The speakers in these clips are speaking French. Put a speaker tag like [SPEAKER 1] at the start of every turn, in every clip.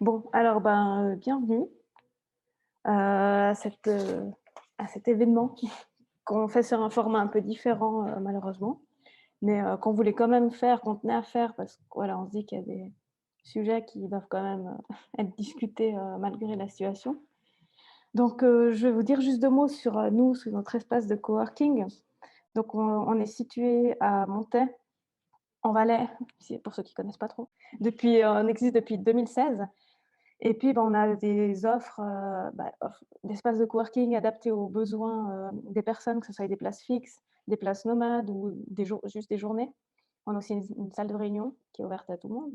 [SPEAKER 1] Bon, alors, bienvenue à cet événement qu'on fait sur un format un peu différent, malheureusement, mais qu'on voulait quand même faire, qu'on tenait à faire parce que voilà, on se dit qu'il y a des sujets qui doivent quand même, être discutés, malgré la situation. Donc, je vais vous dire juste 2 mots sur, nous, sur notre espace de coworking. Donc on est situé à Montaix, en Valais, si pour ceux qui connaissent pas trop. On existe depuis 2016. Et puis, on a des offres, d'espaces de coworking adaptés aux besoins, des personnes, que ce soit des places fixes, des places nomades ou juste des journées. On a aussi une salle de réunion qui est ouverte à tout le monde.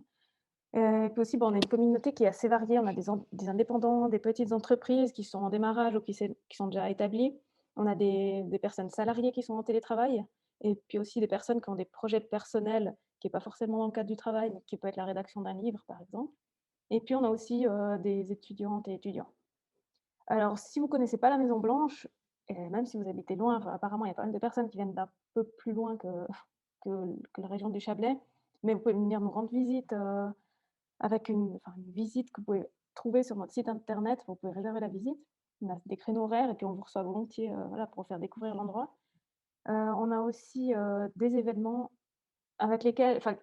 [SPEAKER 1] Et puis aussi, on a une communauté qui est assez variée. On a des indépendants, des petites entreprises qui sont en démarrage ou qui sont déjà établies. On a des personnes salariées qui sont en télétravail et puis aussi des personnes qui ont des projets personnels qui est pas forcément dans le cadre du travail, mais qui peut être la rédaction d'un livre, par exemple. Et puis, on a aussi, des étudiantes et étudiants. Alors, si vous ne connaissez pas la Maison Blanche, et même si vous habitez loin, enfin, apparemment, il y a pas mal de personnes qui viennent d'un peu plus loin que que la région du Chablais, mais vous pouvez venir nous rendre visite, avec une visite que vous pouvez trouver sur notre site internet. Vous pouvez réserver la visite. On a des créneaux horaires et puis on vous reçoit volontiers, voilà, pour vous faire découvrir l'endroit. On a aussi, des événements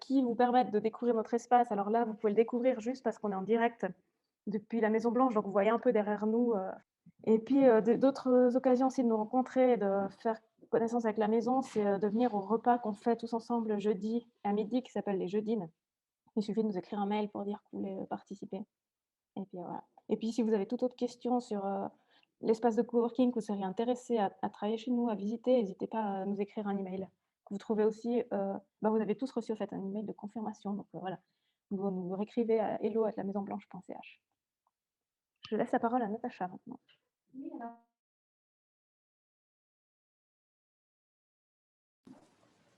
[SPEAKER 1] qui vous permettent de découvrir notre espace. Alors là, vous pouvez le découvrir juste parce qu'on est en direct depuis la Maison Blanche, donc vous voyez un peu derrière nous, et puis, d'autres occasions aussi de nous rencontrer et de faire connaissance avec la maison, c'est, de venir au repas qu'on fait tous ensemble jeudi à midi, qui s'appelle les jeudines. Il suffit de nous écrire un mail pour dire que vous voulez, participer et puis voilà. Et puis si vous avez toute autre question sur, l'espace de coworking, que vous seriez intéressé à travailler chez nous, à visiter, n'hésitez pas à nous écrire un email. Vous trouvez aussi, vous avez tous reçu, en fait, un email de confirmation, donc voilà. Vous nous réécrivez à hello@lamaisonblanche.ch. Je laisse la parole à Natacha maintenant.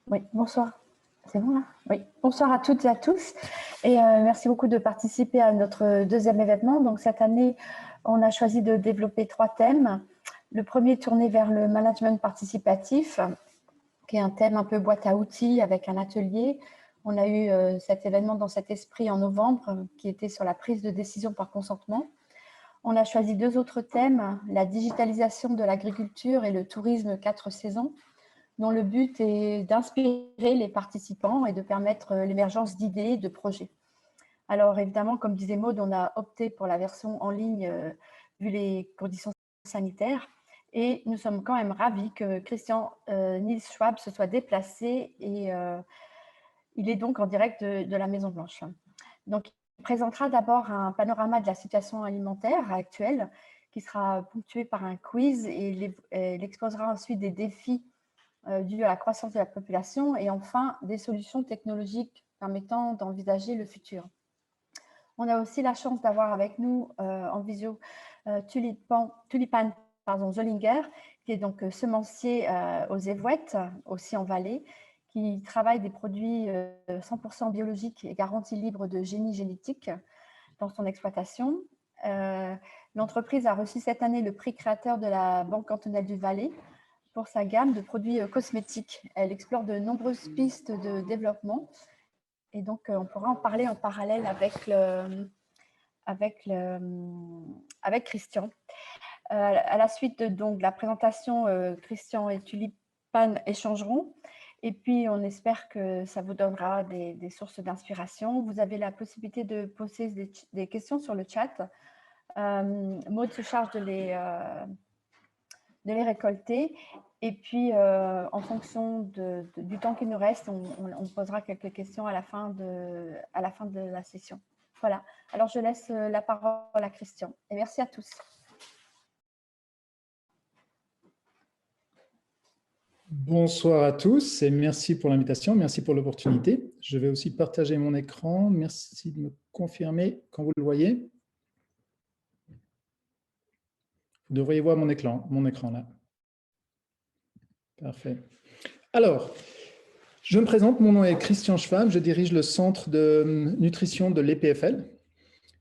[SPEAKER 2] Oui, bonsoir. C'est bon là? Oui. Bonsoir à toutes et à tous. Et merci beaucoup de participer à notre deuxième événement. Donc cette année, on a choisi de développer 3 thèmes. Le premier tourné vers le management participatif, qui est un thème un peu boîte à outils avec un atelier. On a eu cet événement dans cet esprit en novembre, qui était sur la prise de décision par consentement. On a choisi 2 autres thèmes, la digitalisation de l'agriculture et le tourisme 4 saisons, dont le but est d'inspirer les participants et de permettre l'émergence d'idées et de projets. Alors évidemment, comme disait Maud, on a opté pour la version en ligne vu les conditions sanitaires, et nous sommes quand même ravis que Christian Niels Schwab se soit déplacé, et il est donc en direct de la Maison Blanche. Donc il présentera d'abord un panorama de la situation alimentaire actuelle qui sera ponctué par un quiz, et il exposera ensuite des défis dû à la croissance de la population, et enfin des solutions technologiques permettant d'envisager le futur. On a aussi la chance d'avoir avec nous en visio Tulipan Zollinger, qui est donc semencier aux Évouettes, aussi en Valais, qui travaille des produits 100% biologiques et garantis libres de génie génétique dans son exploitation. L'entreprise a reçu cette année le prix créateur de la Banque cantonale du Valais pour sa gamme de produits cosmétiques. Elle explore de nombreuses pistes de développement, et donc on pourra en parler en parallèle avec Christian. À la suite de la présentation, Christian et Tulipan échangeront, et puis on espère que ça vous donnera des sources d'inspiration. Vous avez la possibilité de poser des questions sur le chat. Maud se charge de les récolter, et puis en fonction du temps qui nous reste, on posera quelques questions à la fin de la session. Voilà, alors je laisse la parole à Christian, et merci à tous.
[SPEAKER 3] Bonsoir à tous et merci pour l'invitation, merci pour l'opportunité. Je vais aussi partager mon écran. Merci de me confirmer quand vous le voyez. Vous devriez voir mon écran là. Parfait. Alors, je me présente, mon nom est Christian Schwab, je dirige le centre de nutrition de l'EPFL.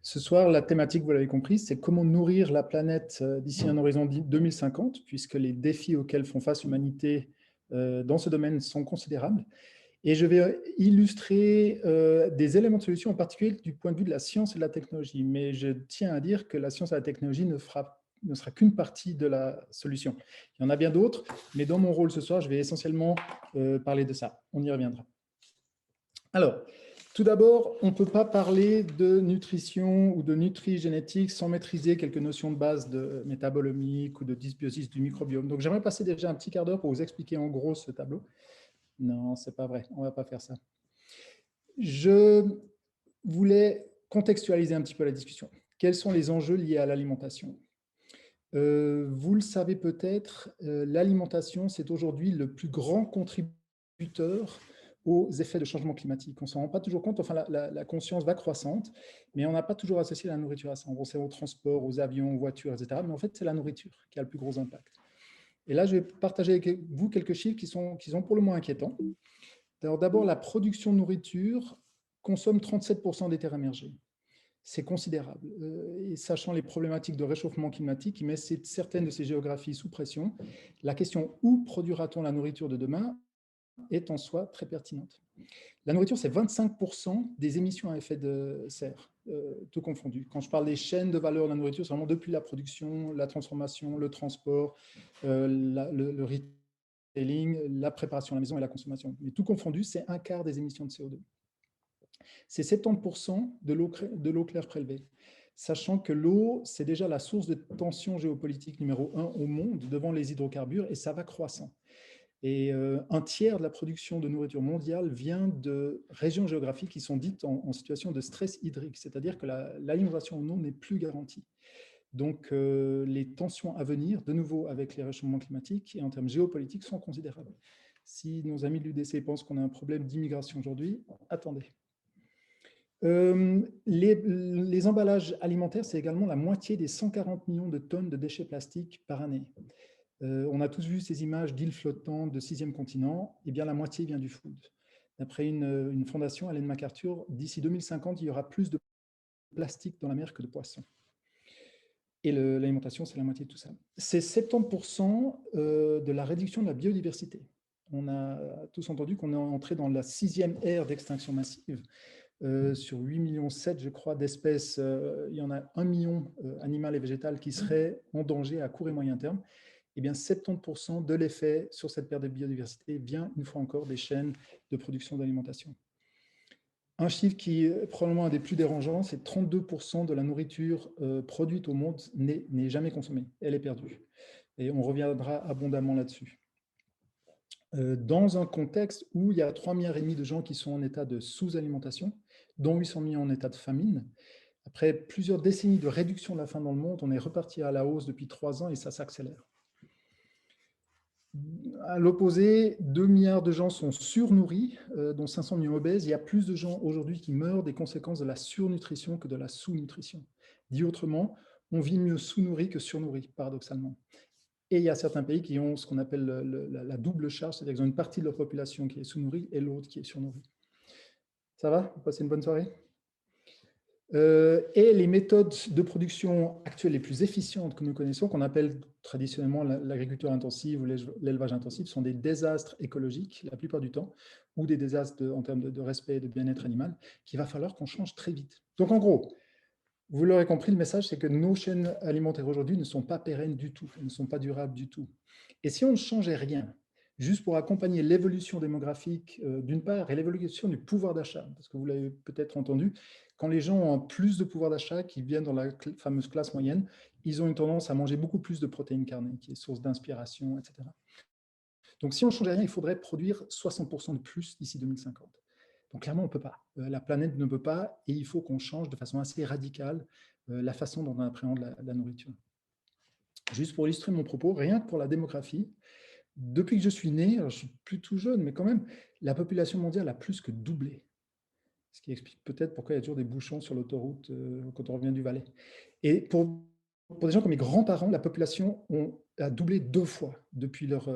[SPEAKER 3] Ce soir, la thématique, vous l'avez compris, c'est comment nourrir la planète d'ici un horizon 2050, puisque les défis auxquels font face l'humanité dans ce domaine sont considérables. Et je vais illustrer des éléments de solution, en particulier du point de vue de la science et de la technologie. Mais je tiens à dire que la science et la technologie ne sera qu'une partie de la solution. Il y en a bien d'autres, mais dans mon rôle ce soir, je vais essentiellement parler de ça. On y reviendra. Alors, tout d'abord, on ne peut pas parler de nutrition ou de nutrigénétique sans maîtriser quelques notions de base de métabolomique ou de dysbiosis du microbiome. Donc, j'aimerais passer déjà un petit quart d'heure pour vous expliquer en gros ce tableau. Non, ce n'est pas vrai, on ne va pas faire ça. Je voulais contextualiser un petit peu la discussion. Quels sont les enjeux liés à l'alimentation ? Vous le savez peut-être, l'alimentation, c'est aujourd'hui le plus grand contributeur aux effets de changement climatique. On ne s'en rend pas toujours compte, enfin la conscience va croissante, mais on n'a pas toujours associé la nourriture à ça. On pense au transport, aux avions, aux voitures, etc. Mais en fait, c'est la nourriture qui a le plus gros impact. Et là, je vais partager avec vous quelques chiffres qui sont pour le moins inquiétants. D'abord, la production de nourriture consomme 37% des terres émergées. C'est considérable. Et sachant les problématiques de réchauffement climatique qui mettent certaines de ces géographies sous pression, la question « où produira-t-on la nourriture de demain ?» est en soi très pertinente. La nourriture, c'est 25% des émissions à effet de serre, tout confondu. Quand je parle des chaînes de valeur de la nourriture, c'est vraiment depuis la production, la transformation, le transport, le retailing, la préparation à la maison et la consommation. Mais tout confondu, c'est un quart des émissions de CO2. C'est 70% de l'eau claire prélevée. Sachant que l'eau, c'est déjà la source de tension géopolitique numéro 1 au monde devant les hydrocarbures et ça va croissant. Et un tiers de la production de nourriture mondiale vient de régions géographiques qui sont dites en situation de stress hydrique, c'est-à-dire que l'alimentation en eau n'est plus garantie. Donc, les tensions à venir, de nouveau avec les réchauffements climatiques et en termes géopolitiques, sont considérables. Si nos amis de l'UDC pensent qu'on a un problème d'immigration aujourd'hui, attendez. Les emballages alimentaires, c'est également la moitié des 140 millions de tonnes de déchets plastiques par année. On a tous vu ces images d'îles flottantes de 6e continent, et bien la moitié vient du food. D'après une fondation, Ellen MacArthur, d'ici 2050, il y aura plus de plastique dans la mer que de poissons. Et l'alimentation, c'est la moitié de tout ça. C'est 70% de la réduction de la biodiversité. On a tous entendu qu'on est entré dans la 6e ère d'extinction massive. Sur 8,7 millions, je crois, d'espèces, il y en a 1 million animales et végétales qui seraient en danger à court et moyen terme. Eh bien, 70% de l'effet sur cette perte de biodiversité vient, une fois encore, des chaînes de production d'alimentation. Un chiffre qui est probablement un des plus dérangeants, c'est 32% de la nourriture produite au monde n'est jamais consommée, elle est perdue. Et on reviendra abondamment là-dessus. Dans un contexte où il y a 3,5 milliards de gens qui sont en état de sous-alimentation, dont 800 millions en état de famine. Après plusieurs décennies de réduction de la faim dans le monde, on est reparti à la hausse depuis 3 ans et ça s'accélère. À l'opposé, 2 milliards de gens sont surnourris, dont 500 millions obèses. Il y a plus de gens aujourd'hui qui meurent des conséquences de la surnutrition que de la sous-nutrition. Dit autrement, on vit mieux sous-nourri que surnourri, paradoxalement. Et il y a certains pays qui ont ce qu'on appelle la double charge, c'est-à-dire qu'ils ont une partie de leur population qui est sous-nourrie et l'autre qui est surnourrie. Ça va ? Vous passez une bonne soirée ? Et les méthodes de production actuelles les plus efficientes que nous connaissons, qu'on appelle traditionnellement l'agriculture intensive ou l'élevage intensif, sont des désastres écologiques, la plupart du temps, ou des désastres en termes de respect et de bien-être animal, qu'il va falloir qu'on change très vite. Donc en gros, vous l'aurez compris, le message, c'est que nos chaînes alimentaires aujourd'hui ne sont pas pérennes du tout, elles ne sont pas durables du tout. Et si on ne changeait rien, juste pour accompagner l'évolution démographique d'une part et l'évolution du pouvoir d'achat, parce que vous l'avez peut-être entendu, quand les gens ont plus de pouvoir d'achat, qui viennent dans la fameuse classe moyenne, ils ont une tendance à manger beaucoup plus de protéines carnées, qui est source d'inspiration, etc. Donc si on ne changeait rien, il faudrait produire 60% de plus d'ici 2050. Donc clairement, on ne peut pas. La planète ne peut pas, et il faut qu'on change de façon assez radicale la façon dont on appréhende la nourriture. Juste pour illustrer mon propos, rien que pour la démographie, depuis que je suis né, alors je suis plus tout jeune, mais quand même, la population mondiale a plus que doublé. Ce qui explique peut-être pourquoi il y a toujours des bouchons sur l'autoroute quand on revient du Valais. Et pour des gens comme mes grands-parents, la population a doublé 2 fois depuis leur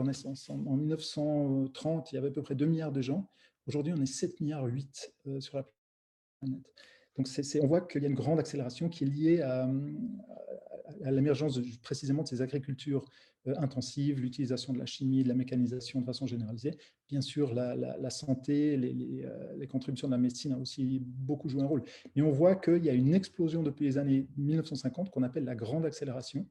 [SPEAKER 3] naissance. En 1930, il y avait à peu près 2 milliards de gens. Aujourd'hui, on est 7,8 milliards sur la planète. Donc, on voit qu'il y a une grande accélération qui est liée à à l'émergence précisément de ces agricultures intensives, l'utilisation de la chimie, de la mécanisation de façon généralisée. Bien sûr, la santé, les contributions de la médecine ont aussi beaucoup joué un rôle. Mais on voit qu'il y a une explosion depuis les années 1950 qu'on appelle la grande accélération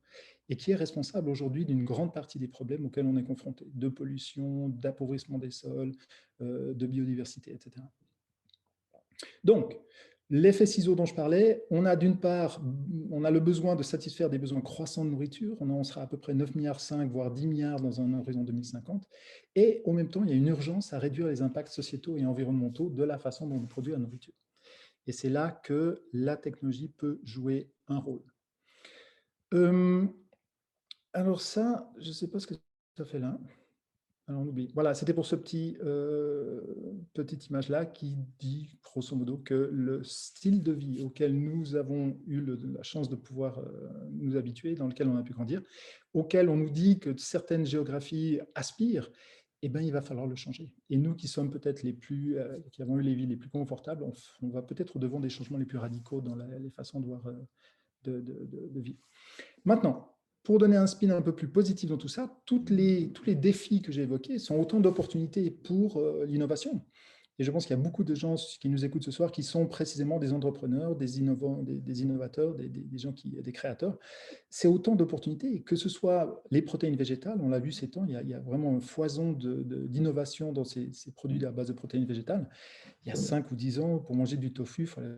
[SPEAKER 3] et qui est responsable aujourd'hui d'une grande partie des problèmes auxquels on est confronté, de pollution, d'appauvrissement des sols, de biodiversité, etc. Donc, l'effet ciseau dont je parlais, on a d'une part, on a le besoin de satisfaire des besoins croissants de nourriture, on sera à peu près 9,5 milliards, voire 10 milliards dans un horizon 2050, et en même temps, il y a une urgence à réduire les impacts sociétaux et environnementaux de la façon dont on produit la nourriture. Et c'est là que la technologie peut jouer un rôle. Alors ça, je ne sais pas ce que ça fait là. Alors on oublie. Voilà, c'était pour ce petite image-là qui dit, grosso modo, que le style de vie auquel nous avons eu la chance de pouvoir nous habituer, dans lequel on a pu grandir, auquel on nous dit que certaines géographies aspirent, eh ben, il va falloir le changer. Et nous qui sommes peut-être qui avons eu les vies les plus confortables, on va peut-être au-devant des changements les plus radicaux dans les façons de voir de vivre. Maintenant, pour donner un spin un peu plus positif dans tout ça, tous les défis que j'ai évoqués sont autant d'opportunités pour l'innovation. Et je pense qu'il y a beaucoup de gens qui nous écoutent ce soir qui sont précisément des entrepreneurs, des innovateurs, des gens des créateurs. C'est autant d'opportunités, que ce soit les protéines végétales, on l'a vu ces temps, il y a vraiment un foison d'innovation dans ces produits à base de protéines végétales. Il y a 5 ou 10 ans, pour manger du tofu, il fallait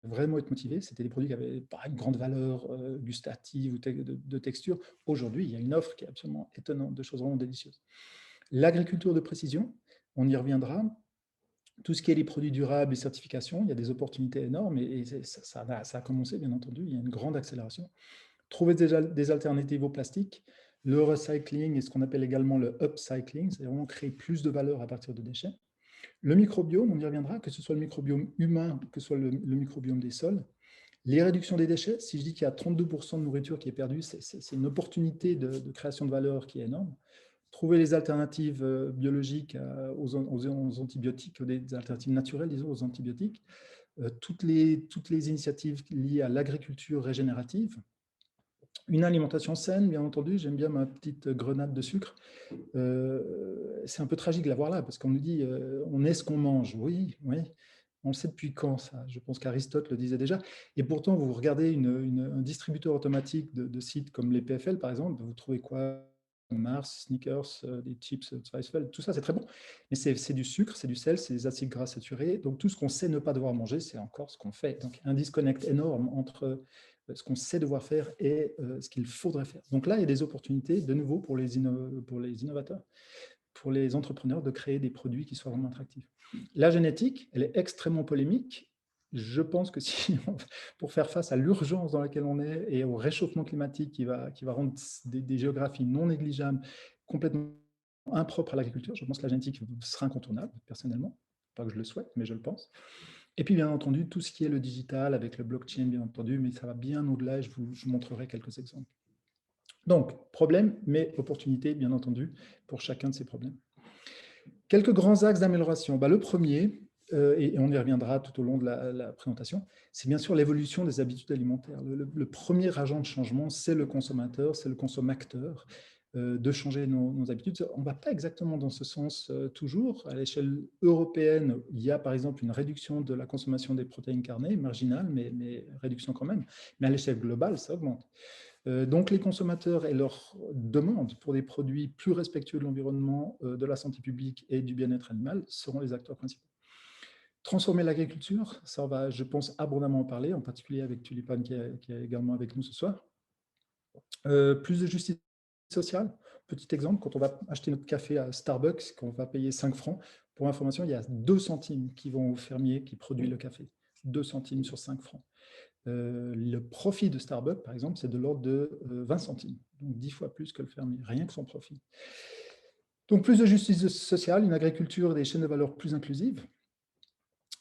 [SPEAKER 3] vraiment être motivé. C'était des produits qui n'avaient pas une grande valeur gustative ou de texture. Aujourd'hui, il y a une offre qui est absolument étonnante, de choses vraiment délicieuses. L'agriculture de précision, on y reviendra. Tout ce qui est les produits durables, les certifications, il y a des opportunités énormes et ça a commencé, bien entendu. Il y a une grande accélération. Trouver des alternatives au plastique, le recycling et ce qu'on appelle également le upcycling, c'est vraiment créer plus de valeur à partir de déchets. Le microbiome, on y reviendra, que ce soit le microbiome humain, que ce soit le microbiome des sols. Les réductions des déchets, si je dis qu'il y a 32% de nourriture qui est perdue, c'est une opportunité de création de valeur qui est énorme. Trouver les alternatives biologiques aux antibiotiques, des alternatives naturelles, disons, aux antibiotiques. Toutes les initiatives liées à l'agriculture régénérative. Une alimentation saine, bien entendu, j'aime bien ma petite grenade de sucre. C'est un peu tragique de l'avoir là, parce qu'on nous dit on est ce qu'on mange. Oui, oui, on le sait depuis quand ça? Je pense qu'Aristote le disait déjà. Et pourtant, vous regardez un distributeur automatique de sites comme les PFL, par exemple, vous trouvez quoi? Mars, Snickers, des chips, Zweifel, tout ça c'est très bon. Mais c'est du sucre, c'est du sel, c'est des acides gras saturés. Donc tout ce qu'on sait ne pas devoir manger, c'est encore ce qu'on fait. Donc un disconnect énorme entre ce qu'on sait devoir faire et ce qu'il faudrait faire. Donc là, il y a des opportunités, de nouveau, pour les innovateurs, pour les entrepreneurs, de créer des produits qui soient vraiment attractifs. La génétique, elle est extrêmement polémique. Je pense que pour faire face à l'urgence dans laquelle on est et au réchauffement climatique qui va rendre des géographies non négligeables complètement impropres à l'agriculture, je pense que la génétique sera incontournable, personnellement. Pas que je le souhaite, mais je le pense. Et puis, bien entendu, tout ce qui est le digital avec le blockchain, bien entendu, mais ça va bien au-delà, je vous montrerai quelques exemples. Donc, problème, mais opportunité, bien entendu, pour chacun de ces problèmes. Quelques grands axes d'amélioration. Le premier, et on y reviendra tout au long de la présentation, c'est bien sûr l'évolution des habitudes alimentaires. Le premier agent de changement, c'est le consommateur, c'est le consommateur, de changer nos habitudes. On ne va pas exactement dans ce sens toujours. À l'échelle européenne, il y a par exemple une réduction de la consommation des protéines carnées, marginale, mais réduction quand même. Mais à l'échelle globale, ça augmente. Donc les consommateurs et leur demande pour des produits plus respectueux de l'environnement, de la santé publique et du bien-être animal seront les acteurs principaux. Transformer l'agriculture, ça on va, je pense, abondamment en parler, en particulier avec Tulipan qui est également avec nous ce soir. Plus de justice sociale. Petit exemple, quand on va acheter notre café à Starbucks, qu'on va payer 5 francs, pour information, il y a 2 centimes qui vont au fermier qui produit le café. 2 centimes sur 5 francs. Le profit de Starbucks, par exemple, c'est de l'ordre de 20 centimes, donc 10 fois plus que le fermier, rien que son profit. Donc plus de justice sociale, une agriculture et des chaînes de valeur plus inclusives,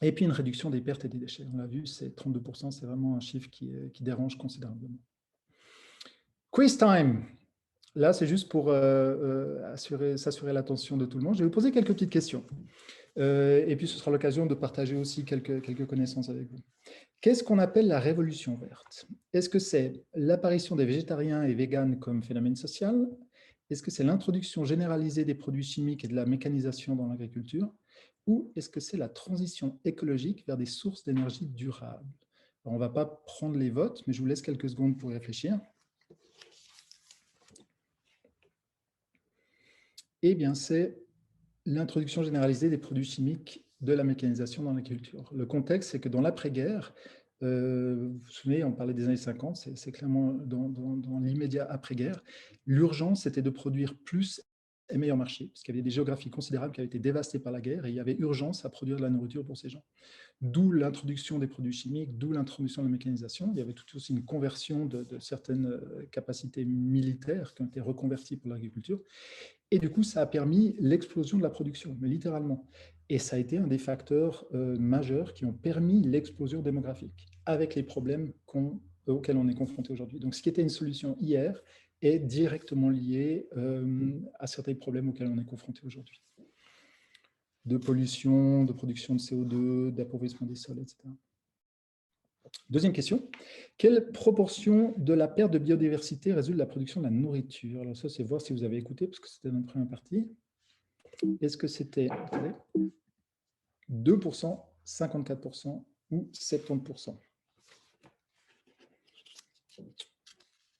[SPEAKER 3] et puis une réduction des pertes et des déchets. On l'a vu, c'est 32%, c'est vraiment un chiffre qui dérange considérablement. Quiz time. Là, c'est juste pour s'assurer l'attention de tout le monde. Je vais vous poser quelques petites questions. Et puis, ce sera l'occasion de partager aussi quelques connaissances avec vous. Qu'est-ce qu'on appelle la révolution verte? Est-ce que c'est l'apparition des végétariens et véganes comme phénomène social? Est-ce que c'est l'introduction généralisée des produits chimiques et de la mécanisation dans l'agriculture? Ou est-ce que c'est la transition écologique vers des sources d'énergie durables? Alors, on ne va pas prendre les votes, mais je vous laisse quelques secondes pour y réfléchir. Eh bien, c'est l'introduction généralisée des produits chimiques de la mécanisation dans l'agriculture. Le contexte, c'est que dans l'après-guerre, vous vous souvenez, on parlait des années 50, c'est clairement dans l'immédiat après-guerre, l'urgence, c'était de produire plus et meilleur marché, parce qu'il y avait des géographies considérables qui avaient été dévastées par la guerre, et il y avait urgence à produire de la nourriture pour ces gens. D'où l'introduction des produits chimiques, d'où l'introduction de la mécanisation. Il y avait tout aussi une conversion de certaines capacités militaires qui ont été reconverties pour l'agriculture. Et du coup, ça a permis l'explosion de la production, mais littéralement. Et ça a été un des facteurs majeurs qui ont permis l'explosion démographique, avec les problèmes auxquels on est confronté aujourd'hui. Donc, ce qui était une solution hier est directement lié à certains problèmes auxquels on est confronté aujourd'hui. De pollution, de production de CO2, d'appauvrissement des sols, etc. Deuxième question, quelle proportion de la perte de biodiversité résulte de la production de la nourriture? Alors ça, c'est voir si vous avez écouté, parce que c'était notre première partie. Est-ce que c'était 2%, 54% ou 70%?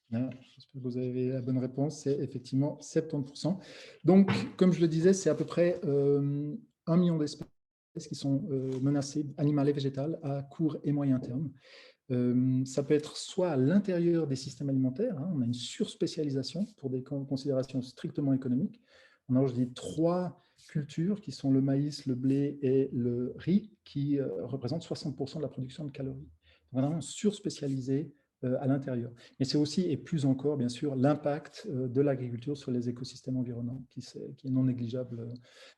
[SPEAKER 3] J'espère que vous avez la bonne réponse, c'est effectivement 70%. Donc, comme je le disais, c'est à peu près 1 million d'espèces qui sont menacées, animales et végétales, à court et moyen terme. Ça peut être soit à l'intérieur des systèmes alimentaires, hein, on a une surspécialisation pour des considérations strictement économiques. On a aujourd'hui 3 cultures qui sont le maïs, le blé et le riz, qui représentent 60% de la production de calories. Donc, on a vraiment surspécialisé à l'intérieur. Mais c'est aussi, et plus encore, bien sûr, l'impact de l'agriculture sur les écosystèmes environnants, qui est non négligeable,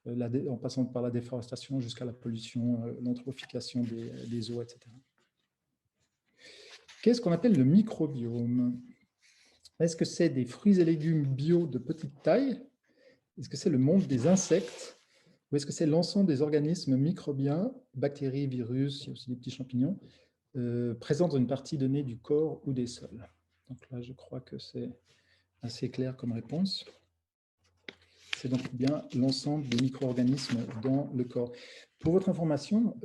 [SPEAKER 3] en passant par la déforestation jusqu'à la pollution, l'eutrophication des eaux, etc. Qu'est-ce qu'on appelle le microbiome? Est-ce que c'est des fruits et légumes bio de petite taille? Est-ce que c'est le monde des insectes? Ou est-ce que c'est l'ensemble des organismes microbiens, bactéries, virus, il y a aussi des petits champignons, présents dans une partie donnée du corps ou des sols? Donc là, je crois que c'est assez clair comme réponse. C'est donc bien l'ensemble des micro-organismes dans le corps. Pour votre information,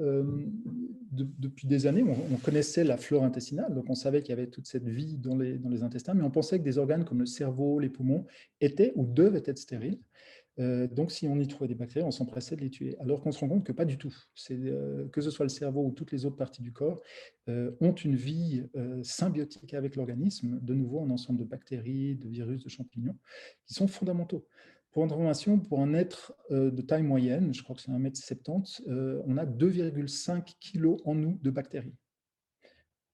[SPEAKER 3] depuis des années, on connaissait la flore intestinale, donc on savait qu'il y avait toute cette vie dans les intestins, mais on pensait que des organes comme le cerveau, les poumons étaient ou devaient être stériles. Donc, si on y trouvait des bactéries, on s'empressait de les tuer. Alors qu'on se rend compte que pas du tout. Que ce soit le cerveau ou toutes les autres parties du corps, ont une vie symbiotique avec l'organisme, de nouveau un ensemble de bactéries, de virus, de champignons, qui sont fondamentaux. Pour information, pour un être de taille moyenne, je crois que c'est 1,70 m, on a 2,5 kg en nous de bactéries.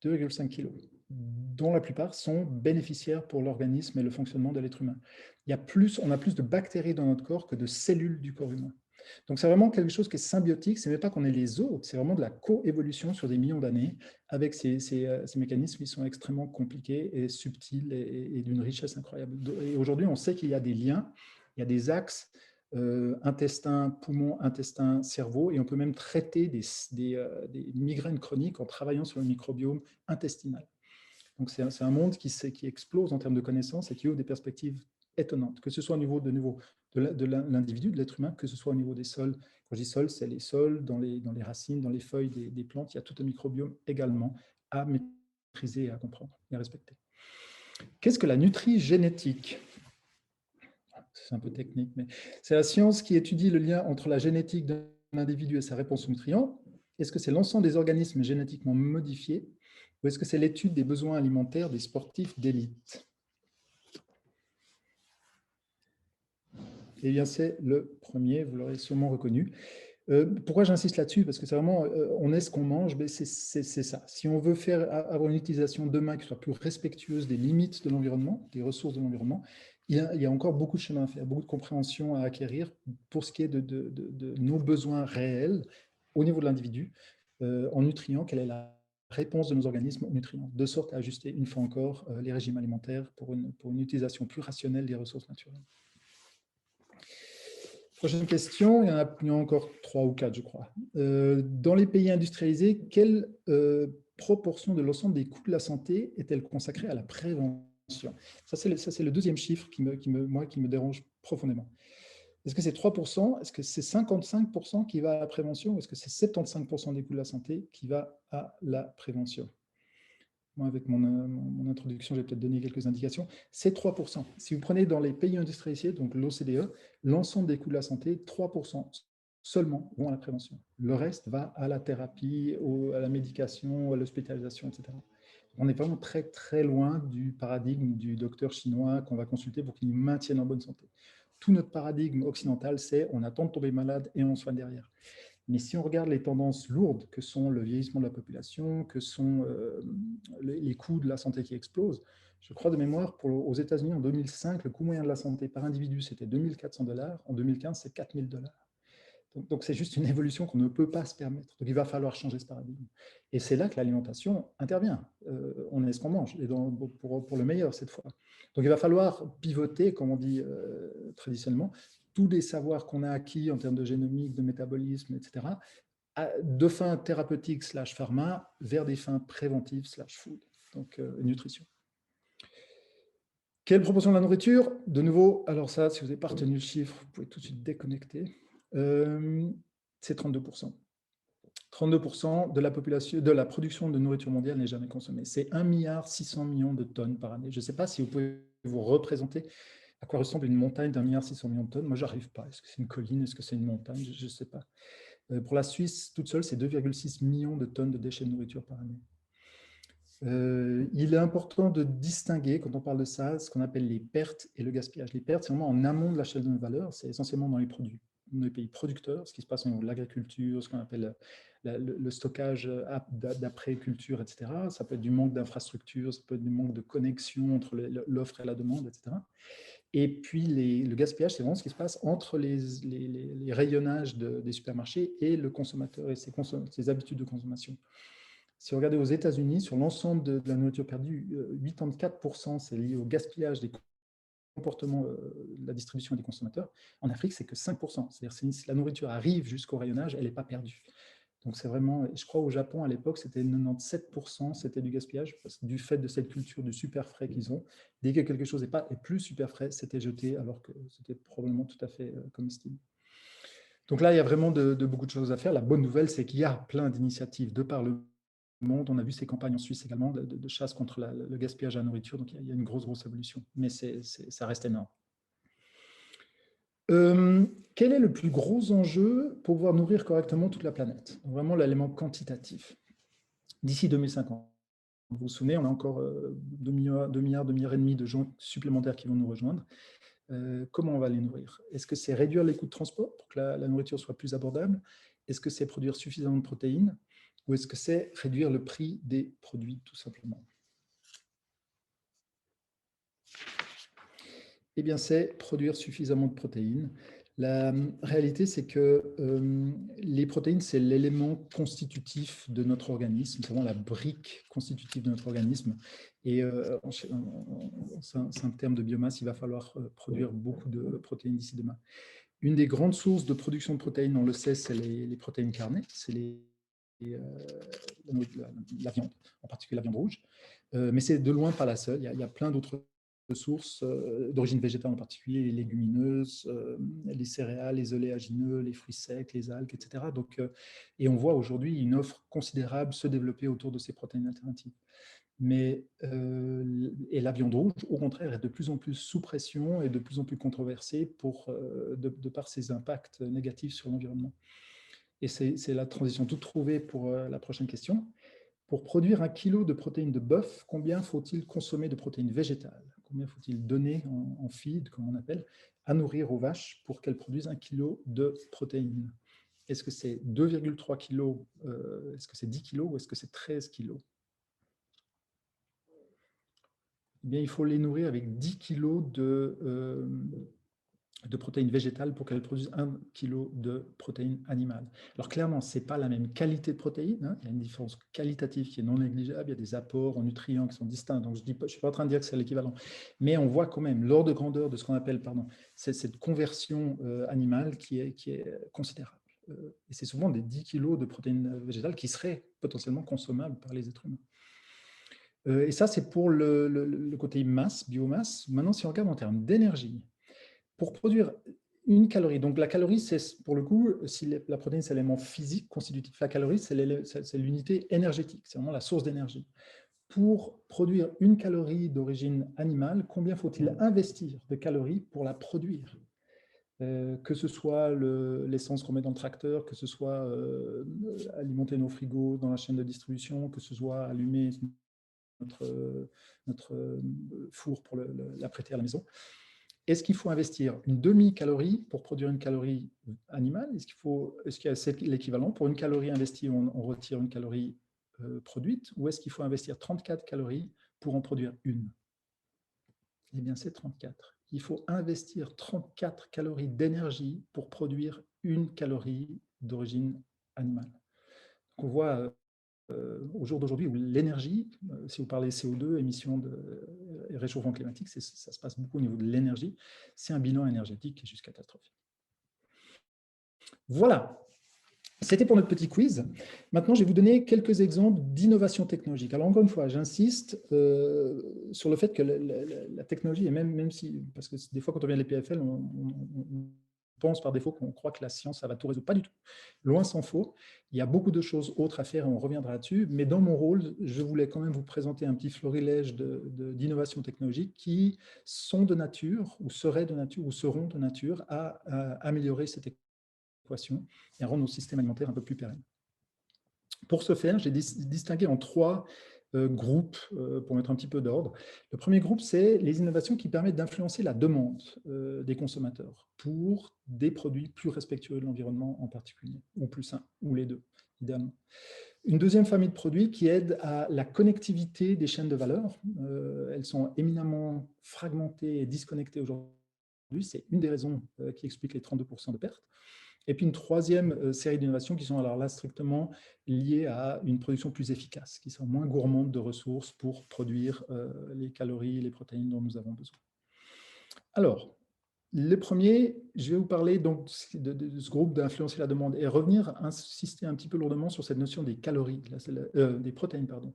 [SPEAKER 3] 2,5 kg, dont la plupart sont bénéficiaires pour l'organisme et le fonctionnement de l'être humain. On a plus de bactéries dans notre corps que de cellules du corps humain. Donc c'est vraiment quelque chose qui est symbiotique, ce n'est pas qu'on est les autres, c'est vraiment de la coévolution sur des millions d'années avec ces mécanismes qui sont extrêmement compliqués et subtils et d'une richesse incroyable. Et aujourd'hui, on sait qu'il y a des liens, il y a des axes intestin, poumon, intestin, cerveau, et on peut même traiter des migraines chroniques en travaillant sur le microbiome intestinal. Donc c'est un monde qui explose en termes de connaissances et qui ouvre des perspectives étonnantes, que ce soit au niveau de l'individu, de l'être humain, que ce soit au niveau des sols. Quand je dis sol, c'est les sols, dans les racines, dans les feuilles des plantes, il y a tout un microbiome également à maîtriser et à comprendre et à respecter. Qu'est-ce que la nutrigénétique ? C'est un peu technique, mais c'est la science qui étudie le lien entre la génétique d'un individu et sa réponse aux nutriments. Est-ce que c'est l'ensemble des organismes génétiquement modifiés ou est-ce que c'est l'étude des besoins alimentaires des sportifs d'élite? Eh bien, c'est le premier, vous l'aurez sûrement reconnu. Pourquoi j'insiste là-dessus? Parce que c'est vraiment, on est ce qu'on mange, mais c'est ça. Si on veut avoir une utilisation demain qui soit plus respectueuse des limites de l'environnement, des ressources de l'environnement, il y a encore beaucoup de chemin à faire, beaucoup de compréhension à acquérir pour ce qui est de nos besoins réels au niveau de l'individu en nutriments. Quelle est la réponse de nos organismes aux nutriments, de sorte à ajuster une fois encore les régimes alimentaires pour une utilisation plus rationnelle des ressources naturelles. Prochaine question, il y en a encore 3 ou 4, je crois. Dans les pays industrialisés, quelle proportion de l'ensemble des coûts de la santé est-elle consacrée à la prévention? Ça, c'est le deuxième chiffre qui me dérange profondément. Est-ce que c'est 3%? Est-ce que c'est 55% qui va à la prévention? Ou est-ce que c'est 75% des coûts de la santé qui va à la prévention? Moi, avec mon introduction, j'ai peut-être donné quelques indications. C'est 3%. Si vous prenez dans les pays industrialisés, donc l'OCDE, l'ensemble des coûts de la santé, 3% seulement vont à la prévention. Le reste va à la thérapie, à la médication, à l'hospitalisation, etc. On est vraiment très, très loin du paradigme du docteur chinois qu'on va consulter pour qu'il nous maintienne en bonne santé. Tout notre paradigme occidental, c'est on attend de tomber malade et on soigne derrière. Mais si on regarde les tendances lourdes que sont le vieillissement de la population, que sont les coûts de la santé qui explosent, je crois de mémoire, aux États-Unis en 2005, le coût moyen de la santé par individu, c'était 2 400 $. En 2015, c'est 4 000 $. Donc c'est juste une évolution qu'on ne peut pas se permettre. Donc il va falloir changer ce paradigme. Et c'est là que l'alimentation intervient. On est ce qu'on mange, et pour le meilleur cette fois. Donc il va falloir pivoter, comme on dit traditionnellement, tous les savoirs qu'on a acquis en termes de génomique, de métabolisme, etc., de fins thérapeutiques / pharma vers des fins préventives / food, donc nutrition. Quelle proportion de la nourriture? De nouveau, alors ça, si vous n'avez pas retenu le chiffre, vous pouvez tout de suite déconnecter. C'est 32%. 32% de la population, de la production de nourriture mondiale n'est jamais consommée. C'est 1,6 milliard de tonnes par année. Je ne sais pas si vous pouvez vous représenter à quoi ressemble une montagne d'1,6 milliard de tonnes. Moi, je n'arrive pas. Est-ce que c'est une colline? Est-ce que c'est une montagne? Je ne sais pas. Pour la Suisse, toute seule, c'est 2,6 millions de tonnes de déchets de nourriture par année. Il est important de distinguer, quand on parle de ça, ce qu'on appelle les pertes et le gaspillage. Les pertes, c'est vraiment en amont de la chaîne de valeur, c'est essentiellement dans les produits, dans les pays producteurs, ce qui se passe au niveau de l'agriculture, ce qu'on appelle le stockage d'après-culture, etc. Ça peut être du manque d'infrastructures, ça peut être du manque de connexion entre l'offre et la demande, etc. Et puis le gaspillage, c'est vraiment ce qui se passe entre les rayonnages des supermarchés et le consommateur et ses habitudes de consommation. Si vous regardez aux États-Unis, sur l'ensemble de la nourriture perdue, 84% c'est lié au gaspillage des comportements de la distribution des consommateurs. En Afrique, c'est que 5%. C'est-à-dire que si la nourriture arrive jusqu'au rayonnage, elle n'est pas perdue. Donc c'est vraiment, je crois au Japon à l'époque, c'était 97%, c'était du gaspillage, parce que du fait de cette culture du super frais qu'ils ont, dès que quelque chose n'est plus super frais, c'était jeté, alors que c'était probablement tout à fait comestible. Donc là, il y a vraiment beaucoup de choses à faire. La bonne nouvelle, c'est qu'il y a plein d'initiatives de par le monde. On a vu ces campagnes en Suisse également de chasse contre le gaspillage à la nourriture. Donc il y a une grosse évolution, mais ça reste énorme. Quel est le plus gros enjeu pour pouvoir nourrir correctement toute la planète? Donc, vraiment l'élément quantitatif. D'ici 2050, vous vous souvenez, on a encore 2 milliards et demi de gens supplémentaires qui vont nous rejoindre. Comment on va les nourrir? Est-ce que c'est réduire les coûts de transport pour que la nourriture soit plus abordable? Est-ce que c'est produire suffisamment de protéines? Ou est-ce que c'est réduire le prix des produits, tout simplement? Eh bien, c'est produire suffisamment de protéines. La réalité, c'est que les protéines, c'est l'élément constitutif de notre organisme, c'est vraiment la brique constitutive de notre organisme. Et c'est un terme de biomasse, il va falloir produire beaucoup de protéines d'ici demain. Une des grandes sources de production de protéines, on le sait, c'est les protéines carnées, c'est la viande, en particulier la viande rouge. Mais c'est de loin pas la seule, il y a plein d'autres sources d'origine végétale en particulier, les légumineuses, les céréales, les oléagineux, les fruits secs, les algues, etc. Donc, et on voit aujourd'hui une offre considérable se développer autour de ces protéines alternatives. Mais et la viande rouge, au contraire, est de plus en plus sous pression et de plus en plus controversée de par ses impacts négatifs sur l'environnement. Et c'est la transition toute trouvée pour la prochaine question. Pour produire 1 kilo de protéines de bœuf, combien faut-il consommer de protéines végétales? Combien faut-il donner en feed, comme on appelle, à nourrir aux vaches pour qu'elles produisent 1 kilo de protéines? Est-ce que c'est 2,3 kilos, est-ce que c'est 10 kilos ou est-ce que c'est 13 kilos? Eh bien, il faut les nourrir avec 10 kilos de protéines végétales pour qu'elles produisent 1 kg de protéines animales. Alors clairement, ce n'est pas la même qualité de protéines, hein. Il y a une différence qualitative qui est non négligeable, il y a des apports en nutriments qui sont distincts, donc je ne suis pas en train de dire que c'est l'équivalent, mais on voit quand même l'ordre de grandeur de ce qu'on appelle, cette conversion animale qui est considérable. Et c'est souvent des 10 kg de protéines végétales qui seraient potentiellement consommables par les êtres humains. Et ça, c'est pour le côté masse, biomasse. Maintenant, si on regarde en termes d'énergie, pour produire une calorie, donc la calorie, c'est pour le coup, si la protéine, c'est l'élément physique constitutif, la calorie, c'est l'unité énergétique, c'est vraiment la source d'énergie. Pour produire une calorie d'origine animale, combien faut-il investir de calories pour la produire ? Que ce soit l'essence qu'on met dans le tracteur, que ce soit alimenter nos frigos dans la chaîne de distribution, que ce soit allumer notre four pour l'apprêter à la maison. Est-ce qu'il faut investir une demi-calorie pour produire une calorie animale? Est-ce qu'il y a l'équivalent? Pour une calorie investie, on retire une calorie produite, ou est-ce qu'il faut investir 34 calories pour en produire une? Eh bien, c'est 34. Il faut investir 34 calories d'énergie pour produire une calorie d'origine animale. Donc, on voit au jour d'aujourd'hui où l'énergie, si vous parlez CO2, émissions de réchauffement climatique, ça se passe beaucoup au niveau de l'énergie, c'est un bilan énergétique qui est juste catastrophique. Voilà, c'était pour notre petit quiz. Maintenant, je vais vous donner quelques exemples d'innovation technologique. Alors, encore une fois, j'insiste sur le fait que la technologie, et même si, parce que des fois, quand on vient de l'EPFL, on pense par défaut qu'on croit que la science, ça va tout résoudre. Pas du tout. Loin s'en faut. Il y a beaucoup de choses autres à faire et on reviendra là-dessus. Mais dans mon rôle, je voulais quand même vous présenter un petit florilège d'innovations technologiques qui sont de nature, ou seraient de nature, ou seront de nature à améliorer cette équation et à rendre nos systèmes alimentaires un peu plus pérennes. Pour ce faire, j'ai distingué en 3 groupes pour mettre un petit peu d'ordre. Le premier groupe, c'est les innovations qui permettent d'influencer la demande des consommateurs pour des produits plus respectueux de l'environnement en particulier, ou plus sains, ou les deux, idéalement. Une deuxième famille de produits qui aide à la connectivité des chaînes de valeur. Elles sont éminemment fragmentées et disconnectées aujourd'hui. C'est une des raisons qui explique les 32% de pertes. Et puis une troisième série d'innovations qui sont alors là strictement liées à une production plus efficace, qui sont moins gourmandes de ressources pour produire les calories, les protéines dont nous avons besoin. Alors, le premier, je vais vous parler donc de ce groupe d'influencer la demande et revenir, insister un petit peu lourdement sur cette notion des calories, des protéines, pardon,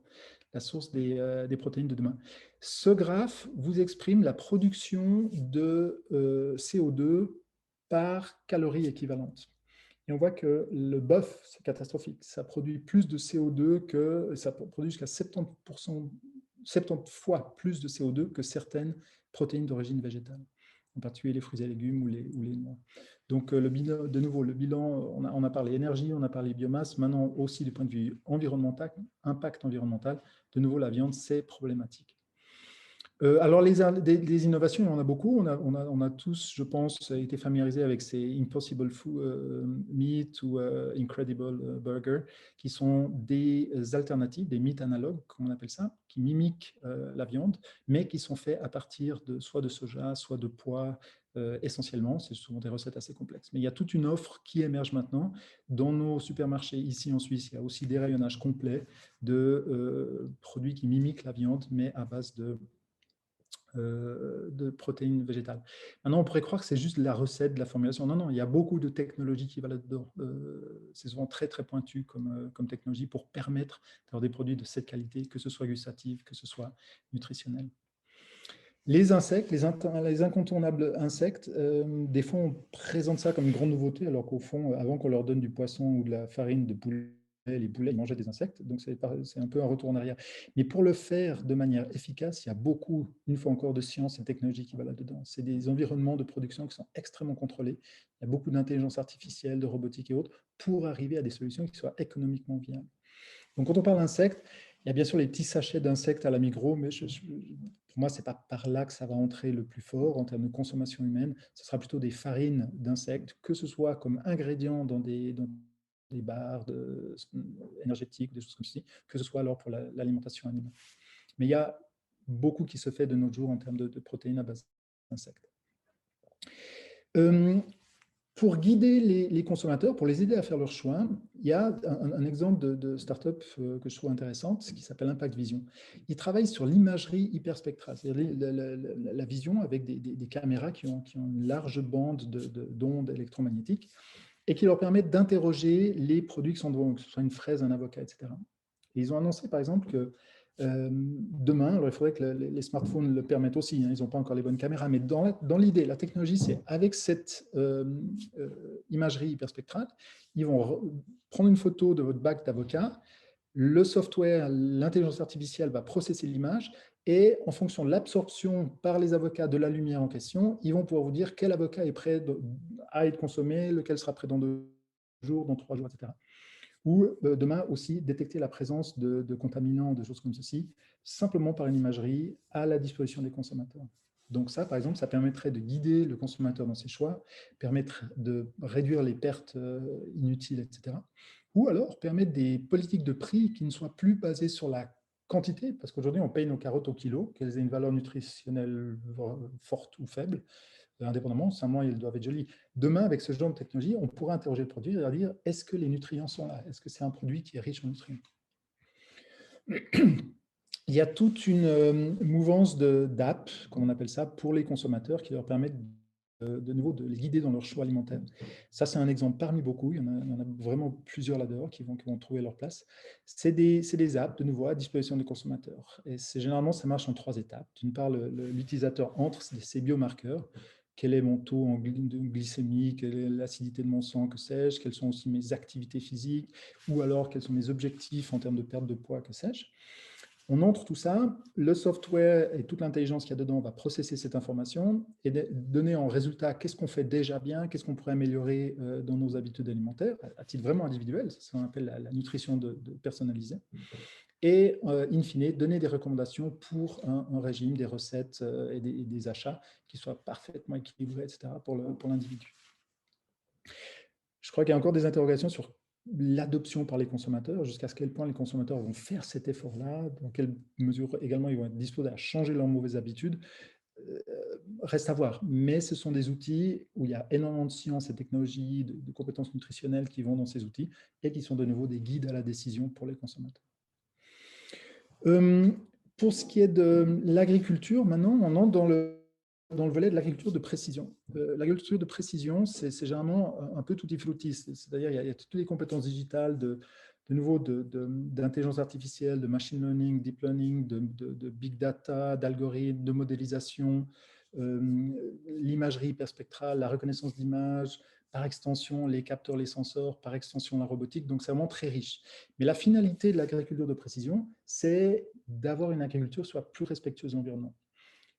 [SPEAKER 3] la source des protéines de demain. Ce graphe vous exprime la production de CO2 par calorie équivalente. Et on voit que le bœuf, c'est catastrophique. Ça produit plus de CO2 ça produit jusqu'à 70 fois plus de CO2 que certaines protéines d'origine végétale, en particulier les fruits et légumes ou les noix. Donc, de nouveau, le bilan, on a parlé énergie, on a parlé biomasse, maintenant aussi du point de vue environnemental, impact environnemental, de nouveau, la viande, c'est problématique. Alors, des innovations, il y en a beaucoup. On a tous, je pense, été familiarisés avec ces Impossible Meat ou Incredible Burger, qui sont des alternatives, des meat analogues, comme on appelle ça, qui mimiquent la viande, mais qui sont faits à partir soit de soja, soit de pois, essentiellement. C'est souvent des recettes assez complexes. Mais il y a toute une offre qui émerge maintenant. Dans nos supermarchés, ici en Suisse, il y a aussi des rayonnages complets de produits qui mimiquent la viande, mais à base de protéines végétales. Maintenant, on pourrait croire que c'est juste la recette de la formulation. Non, non, il y a beaucoup de technologies qui vont là-dedans. C'est souvent très, très pointu comme technologie pour permettre d'avoir des produits de cette qualité, que ce soit gustatif, que ce soit nutritionnel. Les insectes, les incontournables insectes, des fois, on présente ça comme une grande nouveauté, alors qu'au fond, avant qu'on leur donne du poisson ou de la farine de poulet, les poulets, ils mangeaient des insectes, donc c'est un peu un retour en arrière. Mais pour le faire de manière efficace, il y a beaucoup, une fois encore, de science et de technologie qui va là-dedans. C'est des environnements de production qui sont extrêmement contrôlés. Il y a beaucoup d'intelligence artificielle, de robotique et autres, pour arriver à des solutions qui soient économiquement viables. Donc, quand on parle d'insectes, il y a bien sûr les petits sachets d'insectes à la Migros, mais pour moi, ce n'est pas par là que ça va entrer le plus fort en termes de consommation humaine. Ce sera plutôt des farines d'insectes, que ce soit comme ingrédients dans des barres énergétiques, des choses comme ceci, que ce soit alors pour l'alimentation animale. Mais il y a beaucoup qui se fait de nos jours en termes de protéines à base d'insectes. Pour guider les consommateurs, pour les aider à faire leurs choix, il y a un exemple de start-up que je trouve intéressante, qui s'appelle Impact Vision. Ils travaillent sur l'imagerie hyperspectrale, c'est-à-dire la vision avec des caméras qui ont une large bande d'ondes électromagnétiques et qui leur permettent d'interroger les produits qui sont devant eux, que ce soit une fraise, un avocat, etc. Et ils ont annoncé, par exemple, que demain, alors il faudrait que les smartphones le permettent aussi, hein, ils n'ont pas encore les bonnes caméras, mais dans l'idée, la technologie, c'est avec cette imagerie hyperspectrale, ils vont prendre une photo de votre bac d'avocat, le software, l'intelligence artificielle va processer l'image et en fonction de l'absorption par les avocats de la lumière en question, ils vont pouvoir vous dire quel avocat est prêt à être consommé, lequel sera prêt dans 2 jours, dans 3 jours, etc. Ou demain aussi détecter la présence de contaminants, de choses comme ceci, simplement par une imagerie à la disposition des consommateurs. Donc ça, par exemple, ça permettrait de guider le consommateur dans ses choix, permettre de réduire les pertes inutiles, etc. Ou alors permettre des politiques de prix qui ne soient plus basées sur la quantité, parce qu'aujourd'hui, on paye nos carottes au kilo, qu'elles aient une valeur nutritionnelle forte ou faible, indépendamment, simplement, ils doivent être jolis. Demain, avec ce genre de technologie, on pourra interroger le produit et dire, est-ce que les nutriments sont là? Est-ce que c'est un produit qui est riche en nutriments? Il y a toute une mouvance d'apps, comme on appelle ça, pour les consommateurs qui leur permettent de nouveau de les guider dans leur choix alimentaire. Ça, c'est un exemple parmi beaucoup. Il y en a vraiment plusieurs là-dehors qui vont trouver leur place. C'est des apps, de nouveau, à disposition des consommateurs. Et généralement, ça marche en 3 étapes. D'une part, l'utilisateur entre ces biomarqueurs. Quel est mon taux en glycémie, quelle est l'acidité de mon sang, que sais-je, quelles sont aussi mes activités physiques, ou alors quels sont mes objectifs en termes de perte de poids, que sais-je. On entre tout ça, le software et toute l'intelligence qu'il y a dedans va processer cette information et donner en résultat qu'est-ce qu'on fait déjà bien, qu'est-ce qu'on pourrait améliorer dans nos habitudes alimentaires, à titre vraiment individuel, c'est ce qu'on appelle la nutrition personnalisée, et in fine, donner des recommandations pour un régime, des recettes et des achats qui soient parfaitement équilibrés, etc., pour l'individu. Je crois qu'il y a encore des interrogations sur l'adoption par les consommateurs, jusqu'à quel point les consommateurs vont faire cet effort-là, dans quelle mesure également ils vont être disposés à changer leurs mauvaises habitudes, reste à voir. Mais ce sont des outils où il y a énormément de sciences et technologies, de compétences nutritionnelles qui vont dans ces outils et qui sont de nouveau des guides à la décision pour les consommateurs. Pour ce qui est de l'agriculture, maintenant, on entre dans le volet de l'agriculture de précision. L'agriculture de précision, c'est généralement un peu tutti frutti, c'est-à-dire il y a toutes les compétences digitales de nouveau d'intelligence artificielle, de machine learning, deep learning, de big data, d'algorithmes, de modélisation, l'imagerie hyperspectrale, la reconnaissance d'images, par extension les capteurs, les sensors, par extension la robotique, donc c'est vraiment très riche. Mais la finalité de l'agriculture de précision, c'est d'avoir une agriculture qui soit plus respectueuse de l'environnement.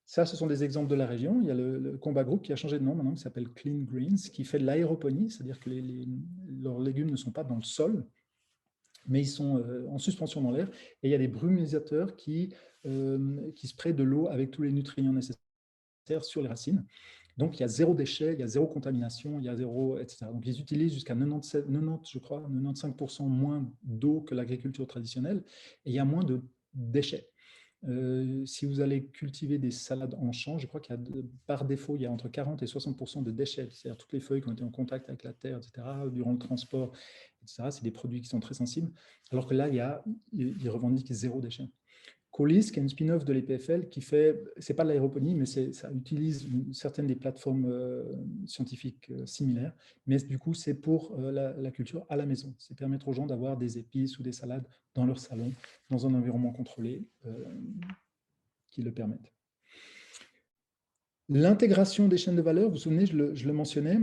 [SPEAKER 3] Ça, ce sont des exemples de la région. Il y a le Combat Group qui a changé de nom maintenant, qui s'appelle Clean Greens, qui fait de l'aéroponie, c'est-à-dire que leurs légumes ne sont pas dans le sol, mais ils sont en suspension dans l'air. Et il y a des brumisateurs qui sprayent de l'eau avec tous les nutriments nécessaires sur les racines. Donc, il y a 0 déchet, il y a 0 contamination, il y a 0, etc. Donc, ils utilisent jusqu'à 95% moins d'eau que l'agriculture traditionnelle et il y a moins de déchets. Si vous allez cultiver des salades en champ, je crois qu'il y a par défaut, il y a entre 40 et 60% de déchets, c'est-à-dire toutes les feuilles qui ont été en contact avec la terre, etc., durant le transport, etc. C'est des produits qui sont très sensibles, alors que là, ils revendiquent 0 déchet. Colis, qui est une spin-off de l'EPFL, qui fait, c'est pas de l'aéroponie, mais ça utilise certaines des plateformes scientifiques similaires, mais du coup, c'est pour la culture à la maison. C'est permettre aux gens d'avoir des épices ou des salades dans leur salon, dans un environnement contrôlé qui le permettent. L'intégration des chaînes de valeur, vous vous souvenez, je le mentionnais,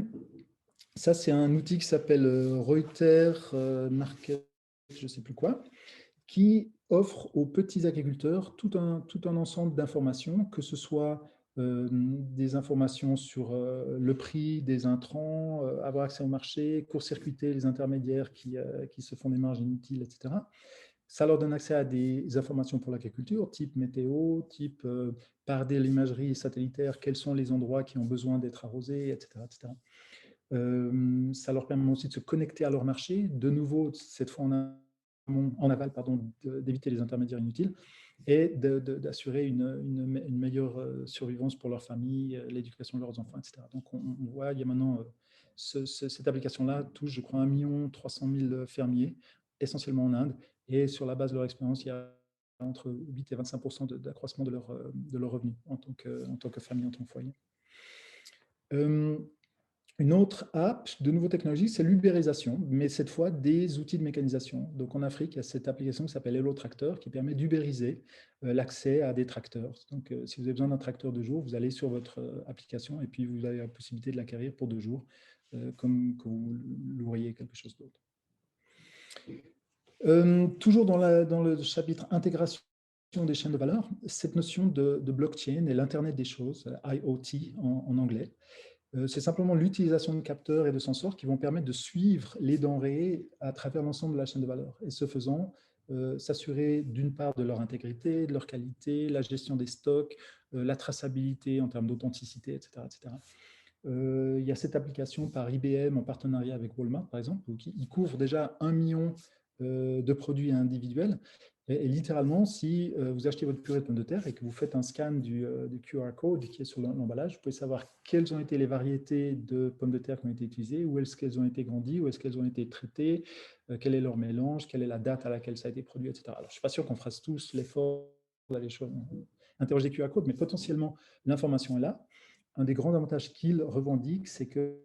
[SPEAKER 3] ça c'est un outil qui s'appelle Reuters Market, je ne sais plus quoi, qui offre aux petits agriculteurs tout un ensemble d'informations, que ce soit des informations sur le prix des intrants, avoir accès au marché, court-circuiter les intermédiaires qui se font des marges inutiles, etc. Ça leur donne accès à des informations pour l'agriculture, type météo, type par l'imagerie satellitaire, quels sont les endroits qui ont besoin d'être arrosés, etc. etc. Ça leur permet aussi de se connecter à leur marché, de nouveau, cette fois en aval, d'éviter les intermédiaires inutiles. et d'assurer une meilleure survivance pour leur famille, l'éducation de leurs enfants, etc. Donc, on voit, il y a maintenant, cette application-là touche, je crois, 1 300 000 fermiers, essentiellement en Inde, et sur la base de leur expérience, il y a entre 8 et 25% d'accroissement de leur revenu en tant que famille, en tant que foyer. Une autre app de nouvelles technologies, c'est l'ubérisation, mais cette fois des outils de mécanisation. Donc en Afrique, il y a cette application qui s'appelle Hello Tracteur qui permet d'ubériser l'accès à des tracteurs. Donc si vous avez besoin d'un tracteur de jour, vous allez sur votre application et puis vous avez la possibilité de l'acquérir pour 2 jours, comme que vous loueriez quelque chose d'autre. Toujours dans le chapitre intégration des chaînes de valeur, cette notion de blockchain et l'Internet des choses, IoT en anglais, c'est simplement l'utilisation de capteurs et de sensors qui vont permettre de suivre les denrées à travers l'ensemble de la chaîne de valeur. Et ce faisant, s'assurer d'une part de leur intégrité, de leur qualité, la gestion des stocks, la traçabilité en termes d'authenticité, etc. etc. Il y a cette application par IBM en partenariat avec Walmart, par exemple, qui couvre déjà 1 million de produits individuels. Et littéralement, si vous achetez votre purée de pommes de terre et que vous faites un scan du QR code qui est sur l'emballage, vous pouvez savoir quelles ont été les variétés de pommes de terre qui ont été utilisées, où est-ce qu'elles ont été grandies, où est-ce qu'elles ont été traitées, quel est leur mélange, quelle est la date à laquelle ça a été produit, etc. Alors, je ne suis pas sûr qu'on fasse tous l'effort d'aller interroger QR code, mais potentiellement, l'information est là. Un des grands avantages qu'il revendique, c'est que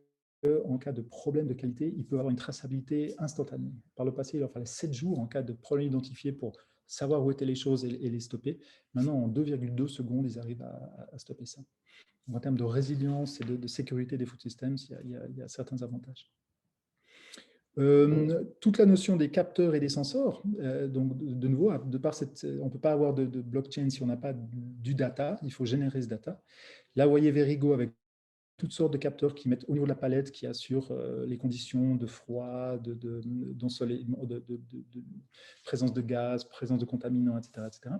[SPEAKER 3] en cas de problème de qualité, il peut avoir une traçabilité instantanée. Par le passé, il leur fallait 7 jours en cas de problème identifié pour savoir où étaient les choses et les stopper. Maintenant, en 2,2 secondes, ils arrivent à stopper ça. Donc, en termes de résilience et de sécurité des food systems, il y a certains avantages. Toute la notion des capteurs et des sensors, donc de nouveau, on ne peut pas avoir de blockchain si on n'a pas du data, il faut générer ce data. Là, vous voyez Verigo avec toutes sortes de capteurs qui mettent au niveau de la palette, qui assurent les conditions de froid, de présence de gaz, présence de contaminants, etc., etc.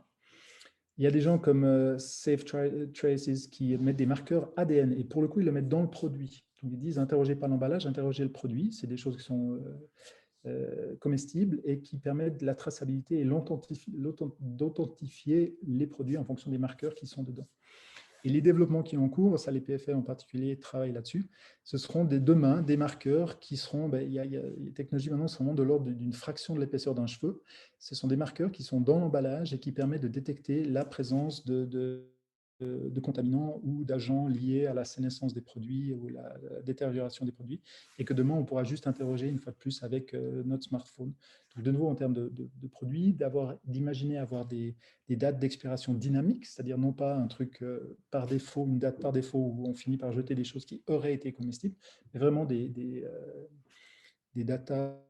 [SPEAKER 3] Il y a des gens comme Safe Traces qui mettent des marqueurs ADN, et pour le coup, ils le mettent dans le produit. Donc, ils disent, interrogez pas l'emballage, interrogez le produit. C'est des choses qui sont comestibles et qui permettent la traçabilité et d'authentifier les produits en fonction des marqueurs qui sont dedans. Et les développements qui sont en cours, ça les PFL en particulier travaillent là-dessus, ce seront demain des marqueurs qui seront, il y a les technologies maintenant sont vraiment de l'ordre d'une fraction de l'épaisseur d'un cheveu. Ce sont des marqueurs qui sont dans l'emballage et qui permettent de détecter la présence de contaminants ou d'agents liés à la sénescence des produits ou la détérioration des produits, et que demain, on pourra juste interroger une fois de plus avec notre smartphone. Donc, de nouveau, en termes de produits, d'imaginer avoir des dates d'expiration dynamiques, c'est-à-dire non pas un truc par défaut, une date par défaut où on finit par jeter des choses qui auraient été comestibles, mais vraiment des datas,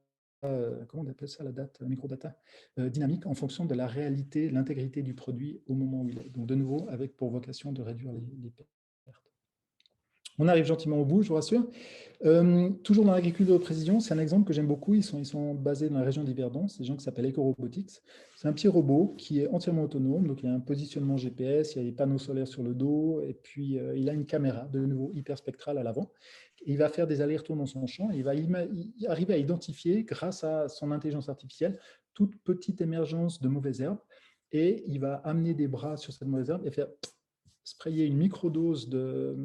[SPEAKER 3] comment on appelle ça, la date, microdata, dynamique en fonction de la réalité, l'intégrité du produit au moment où il est. Donc de nouveau, avec pour vocation de réduire les pertes. On arrive gentiment au bout, je vous rassure. Toujours dans l'agriculture de précision, c'est un exemple que j'aime beaucoup. Ils sont basés dans la région d'Yverdon. C'est des gens qui s'appellent EcoRobotics. C'est un petit robot qui est entièrement autonome. Donc, il y a un positionnement GPS, il y a des panneaux solaires sur le dos, et puis il a une caméra, de nouveau hyperspectrale à l'avant. Il va faire des allers-retours dans son champ. Et il va arriver à identifier, grâce à son intelligence artificielle, toute petite émergence de mauvaises herbes. Et il va amener des bras sur cette mauvaise herbe et faire sprayer une microdose de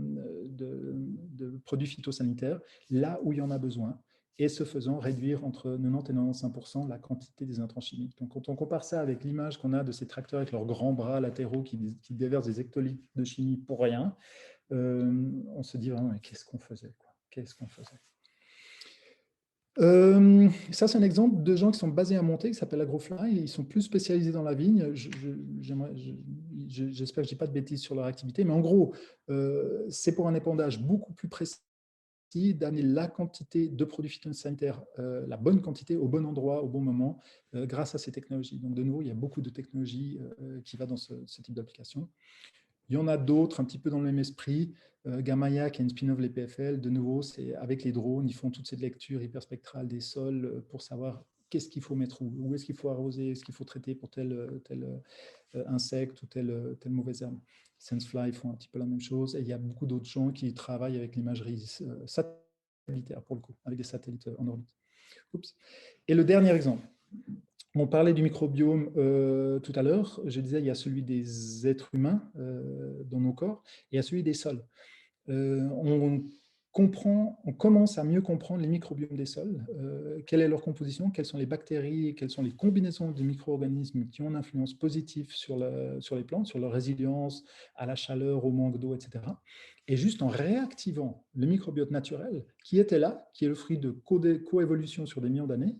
[SPEAKER 3] produits phytosanitaires là où il y en a besoin, et ce faisant réduire entre 90 et 95% la quantité des intrants chimiques. Donc quand on compare ça avec l'image qu'on a de ces tracteurs avec leurs grands bras latéraux qui déversent des hectolitres de chimie pour rien, on se dit vraiment, mais qu'est-ce qu'on faisait, quoi ? Qu'est-ce qu'on faisait ? Ça, c'est un exemple de gens qui sont basés à Monté, qui s'appellent AgroFly. Ils sont plus spécialisés dans la vigne. J'espère que je ne dis pas de bêtises sur leur activité, mais en gros, c'est pour un épandage beaucoup plus précis, d'amener la quantité de produits phytosanitaires, la bonne quantité, au bon endroit, au bon moment, grâce à ces technologies. Donc, de nouveau, il y a beaucoup de technologies qui vont dans ce type d'application. Il y en a d'autres un petit peu dans le même esprit. Gamaya, qui est une spin-off de l'EPFL, de nouveau, c'est avec les drones, ils font toute cette lecture hyperspectrale des sols pour savoir qu'est-ce qu'il faut mettre où est-ce qu'il faut arroser, est-ce qu'il faut traiter pour tel insecte ou telle mauvaise herbe. Sensefly font un petit peu la même chose. Et il y a beaucoup d'autres gens qui travaillent avec l'imagerie satellitaire, pour le coup, avec des satellites en orbite. Oups. Et le dernier exemple, On parlait du microbiome tout à l'heure. Je disais, il y a celui des êtres humains dans nos corps et il y a celui des sols. On commence à mieux comprendre les microbiomes des sols, quelle est leur composition, quelles sont les bactéries, quelles sont les combinaisons de micro-organismes qui ont une influence positive sur les plantes, sur leur résilience à la chaleur, au manque d'eau, etc. Et juste en réactivant le microbiote naturel qui était là, qui est le fruit de coévolution sur des millions d'années,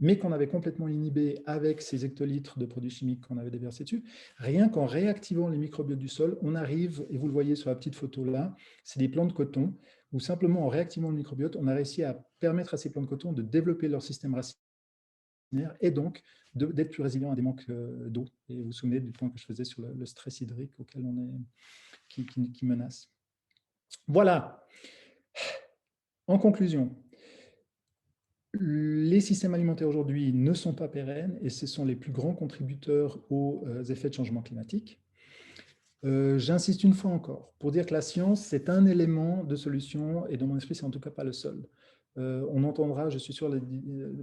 [SPEAKER 3] mais qu'on avait complètement inhibé avec ces hectolitres de produits chimiques qu'on avait déversés dessus, rien qu'en réactivant les microbiotes du sol, on arrive, et vous le voyez sur la petite photo là, c'est des plants de coton, où simplement en réactivant le microbiote, on a réussi à permettre à ces plants de coton de développer leur système racinaire et donc d'être plus résilients à des manques d'eau. Et vous vous souvenez du point que je faisais sur le stress hydrique auquel on est, qui menace. Voilà. En conclusion, les systèmes alimentaires aujourd'hui ne sont pas pérennes et ce sont les plus grands contributeurs aux effets de changement climatique. J'insiste une fois encore pour dire que la science, c'est un élément de solution et dans mon esprit, c'est en tout cas pas le seul. On entendra, je suis sûr,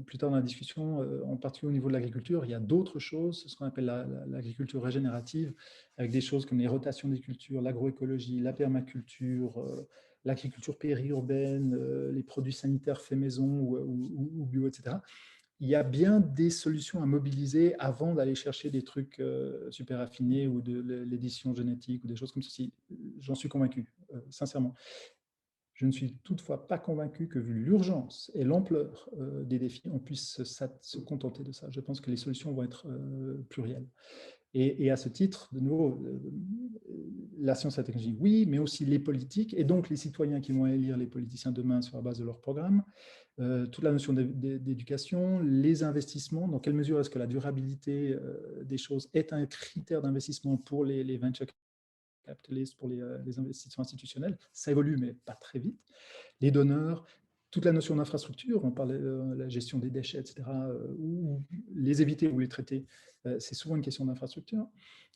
[SPEAKER 3] plus tard dans la discussion, en particulier au niveau de l'agriculture, il y a d'autres choses, ce qu'on appelle l'agriculture régénérative, avec des choses comme les rotations des cultures, l'agroécologie, la permaculture, l'agriculture périurbaine, les produits sanitaires faits maison ou bio, etc. Il y a bien des solutions à mobiliser avant d'aller chercher des trucs super affinés ou de l'édition génétique ou des choses comme ceci. J'en suis convaincu, sincèrement. Je ne suis toutefois pas convaincu que, vu l'urgence et l'ampleur des défis, on puisse se contenter de ça. Je pense que les solutions vont être plurielles. Et à ce titre, de nouveau, la science et la technologie, oui, mais aussi les politiques, et donc les citoyens qui vont élire les politiciens demain sur la base de leur programme, toute la notion d'éducation, les investissements, dans quelle mesure est-ce que la durabilité des choses est un critère d'investissement pour les venture capitalistes, pour les investissements institutionnels. Ça évolue, mais pas très vite. Les donneurs, toute la notion d'infrastructure, on parlait de la gestion des déchets, etc., ou les éviter ou les traiter, c'est souvent une question d'infrastructure.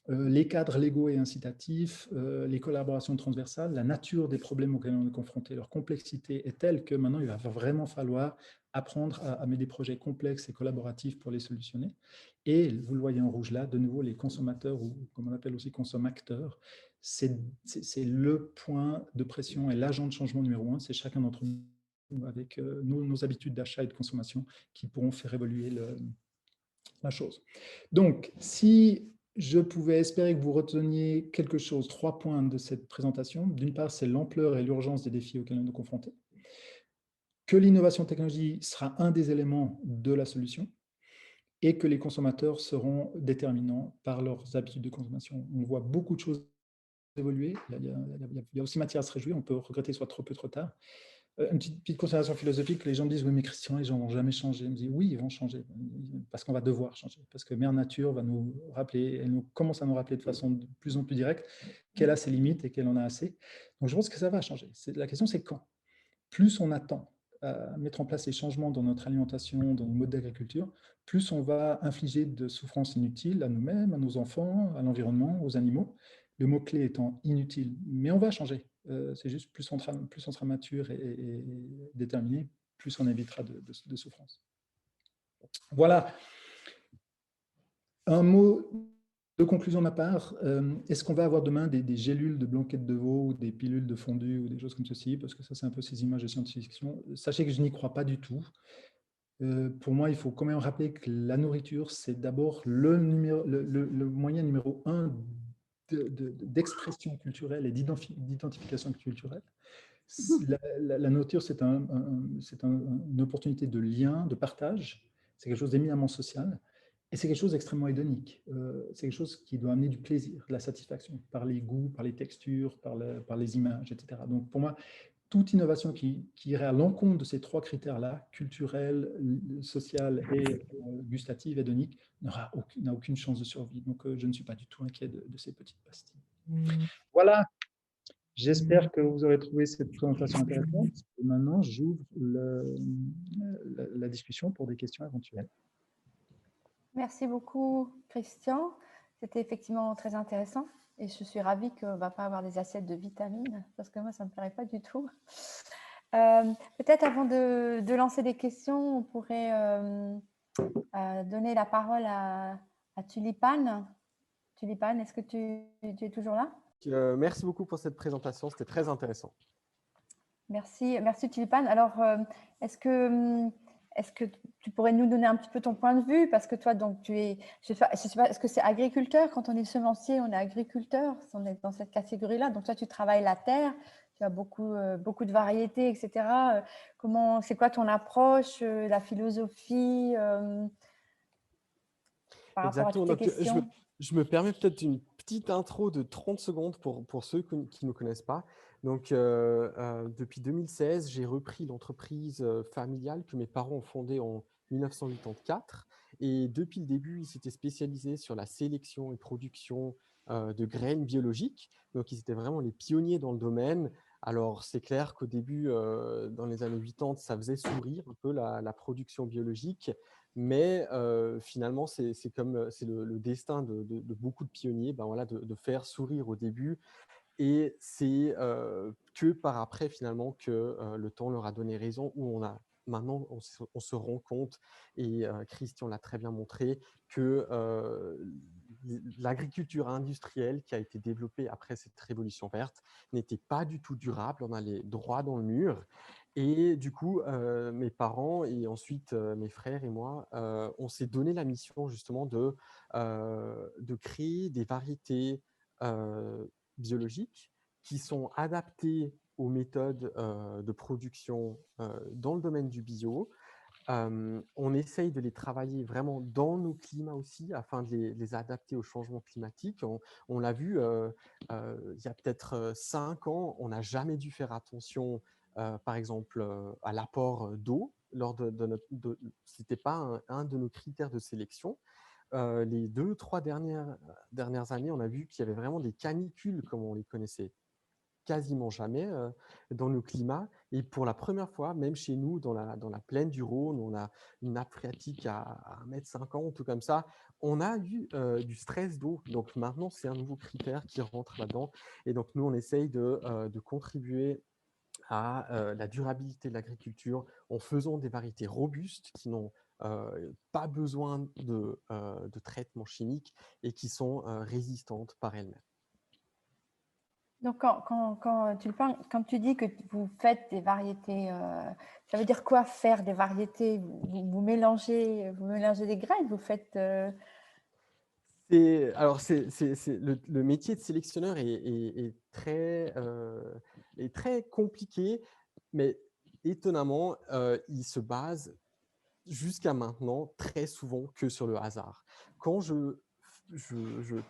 [SPEAKER 3] Les cadres légaux et incitatifs, les collaborations transversales, la nature des problèmes auxquels on est confronté, leur complexité est telle que maintenant, il va vraiment falloir apprendre à mettre des projets complexes et collaboratifs pour les solutionner. Et vous le voyez en rouge là, de nouveau, les consommateurs, ou comme on appelle aussi consommateurs, c'est le point de pression et l'agent de changement numéro 1, c'est chacun d'entre nous avec nos habitudes d'achat et de consommation qui pourront faire évoluer la chose. Donc, si je pouvais espérer que vous reteniez quelque chose, 3 points de cette présentation. D'une part, c'est l'ampleur et l'urgence des défis auxquels nous nous confrontons. Que l'innovation technologique sera un des éléments de la solution et que les consommateurs seront déterminants par leurs habitudes de consommation. On voit beaucoup de choses évoluer. Il y a aussi matière à se réjouir. On peut regretter que ce soit trop peu, trop tard. Une petite considération philosophique, les gens me disent « Oui, mais Christian, les gens ne vont jamais changer. » Je me dis « Oui, ils vont changer, parce qu'on va devoir changer, parce que Mère Nature va nous rappeler, elle commence à nous rappeler de façon de plus en plus directe qu'elle a ses limites et qu'elle en a assez. Donc je pense que ça va changer. La question, c'est quand. Plus on attend à mettre en place les changements dans notre alimentation, dans nos modes d'agriculture, plus on va infliger de souffrances inutiles à nous-mêmes, à nos enfants, à l'environnement, aux animaux. Le mot-clé étant inutile, mais on va changer. C'est juste plus on sera mature et déterminé, plus on évitera de souffrance. Voilà. Un mot de conclusion de ma part. Est-ce qu'on va avoir demain des gélules de blanquettes de veau ou des pilules de fondue ou des choses comme ceci? Parce que ça, c'est un peu ces images de science-fiction. Sachez que je n'y crois pas du tout. Pour moi, il faut quand même rappeler que la nourriture, c'est d'abord le moyen numéro 1 d'expression culturelle et d'identification culturelle. La nourriture, c'est une opportunité de lien, de partage. C'est quelque chose d'éminemment social. Et c'est quelque chose d'extrêmement hédonique. C'est quelque chose qui doit amener du plaisir, de la satisfaction, par les goûts, par les textures, par les images, etc. Donc pour moi, toute innovation qui irait à l'encontre de ces 3 critères-là, culturel, social et gustatif, hédonique, n'a aucune chance de survie. Donc je ne suis pas du tout inquiet de ces petites pastilles. Voilà. J'espère que vous aurez trouvé cette présentation intéressante. Et maintenant, j'ouvre la discussion pour des questions éventuelles.
[SPEAKER 2] Merci beaucoup, Christian. C'était effectivement très intéressant. Et je suis ravie qu'on ne va pas avoir des assiettes de vitamines, parce que moi, ça ne me plairait pas du tout. Peut-être avant de lancer des questions, on pourrait donner la parole à Tulipane. Tulipane, est-ce que tu es toujours là?
[SPEAKER 4] Merci beaucoup pour cette présentation, c'était très intéressant.
[SPEAKER 2] Merci Tulipane. Alors, est-ce que tu pourrais nous donner un petit peu ton point de vue? Parce que toi, donc, tu es, je sais pas, est-ce que c'est agriculteur? Quand on est semencier, on est agriculteur, on est dans cette catégorie-là. Donc, toi, tu travailles la terre, tu as beaucoup de variétés, etc. C'est quoi ton approche, la philosophie par rapport à toutes
[SPEAKER 4] Exactement.
[SPEAKER 2] tes
[SPEAKER 4] Donc,
[SPEAKER 2] questions?
[SPEAKER 4] je me permets peut-être une petite intro de 30 secondes pour ceux qui ne me connaissent pas. Donc, depuis 2016, j'ai repris l'entreprise familiale que mes parents ont fondée en 1984. Et depuis le début, ils s'étaient spécialisés sur la sélection et production de graines biologiques. Donc, ils étaient vraiment les pionniers dans le domaine. Alors, c'est clair qu'au début, dans les années 80, ça faisait sourire un peu la production biologique. Mais finalement, c'est le destin de beaucoup de pionniers, ben voilà, de faire sourire au début. Et c'est que par après, finalement, que le temps leur a donné raison, où maintenant, on se rend compte, et Christian l'a très bien montré, que l'agriculture industrielle qui a été développée après cette révolution verte n'était pas du tout durable, on allait droit dans le mur. Et du coup, mes parents et ensuite mes frères et moi, on s'est donné la mission justement de créer des variétés biologiques qui sont adaptées aux méthodes de production dans le domaine du bio. On essaye de les travailler vraiment dans nos climats aussi, afin de les adapter au changement climatique. On l'a vu, il y a peut-être 5 ans, on n'a jamais dû faire attention, par exemple, à l'apport d'eau. Ce n'était pas un de nos critères de sélection. Les 2-3 dernières années, on a vu qu'il y avait vraiment des canicules comme on les connaissait quasiment jamais dans nos climats. Et pour la première fois, même chez nous, dans la plaine du Rhône, on a une nappe phréatique à 1,50 m, tout comme ça, on a eu du stress d'eau. Donc maintenant, c'est un nouveau critère qui rentre là-dedans. Et donc nous, on essaye de contribuer à la durabilité de l'agriculture en faisant des variétés robustes qui n'ont pas besoin de traitement chimique et qui sont résistantes par elles-mêmes.
[SPEAKER 2] Donc, quand tu dis que vous faites des variétés, ça veut dire quoi faire des variétés? Vous mélangez des graines, vous faites…
[SPEAKER 4] Alors, le métier de sélectionneur est très compliqué, mais étonnamment, il se base jusqu'à maintenant très souvent que sur le hasard. Quand je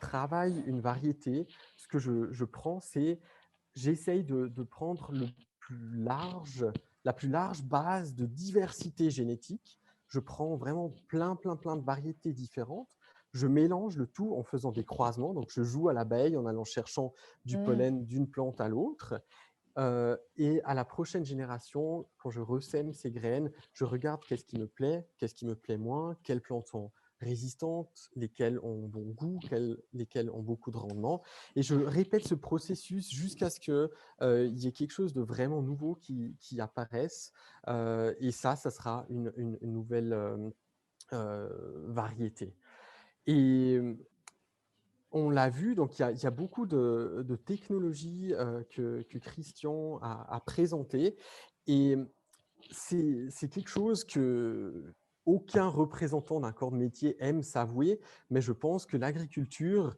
[SPEAKER 4] travaille une variété, ce que je prends, c'est j'essaye de prendre la plus large base de diversité génétique. Je prends vraiment plein de variétés différentes. Je mélange le tout en faisant des croisements. Donc, je joue à l'abeille en allant cherchant du pollen d'une plante à l'autre. Et à la prochaine génération, quand je ressème ces graines, je regarde qu'est-ce qui me plaît moins, quelles plantes sont résistantes, lesquelles ont bon goût, lesquelles ont beaucoup de rendement. Et je répète ce processus jusqu'à ce qu'il y ait quelque chose de vraiment nouveau qui apparaisse. Et ça sera une nouvelle variété. Et on l'a vu, donc il y a beaucoup de technologies que Christian a présentées, et c'est quelque chose que aucun représentant d'un corps de métier aime s'avouer, mais je pense que l'agriculture,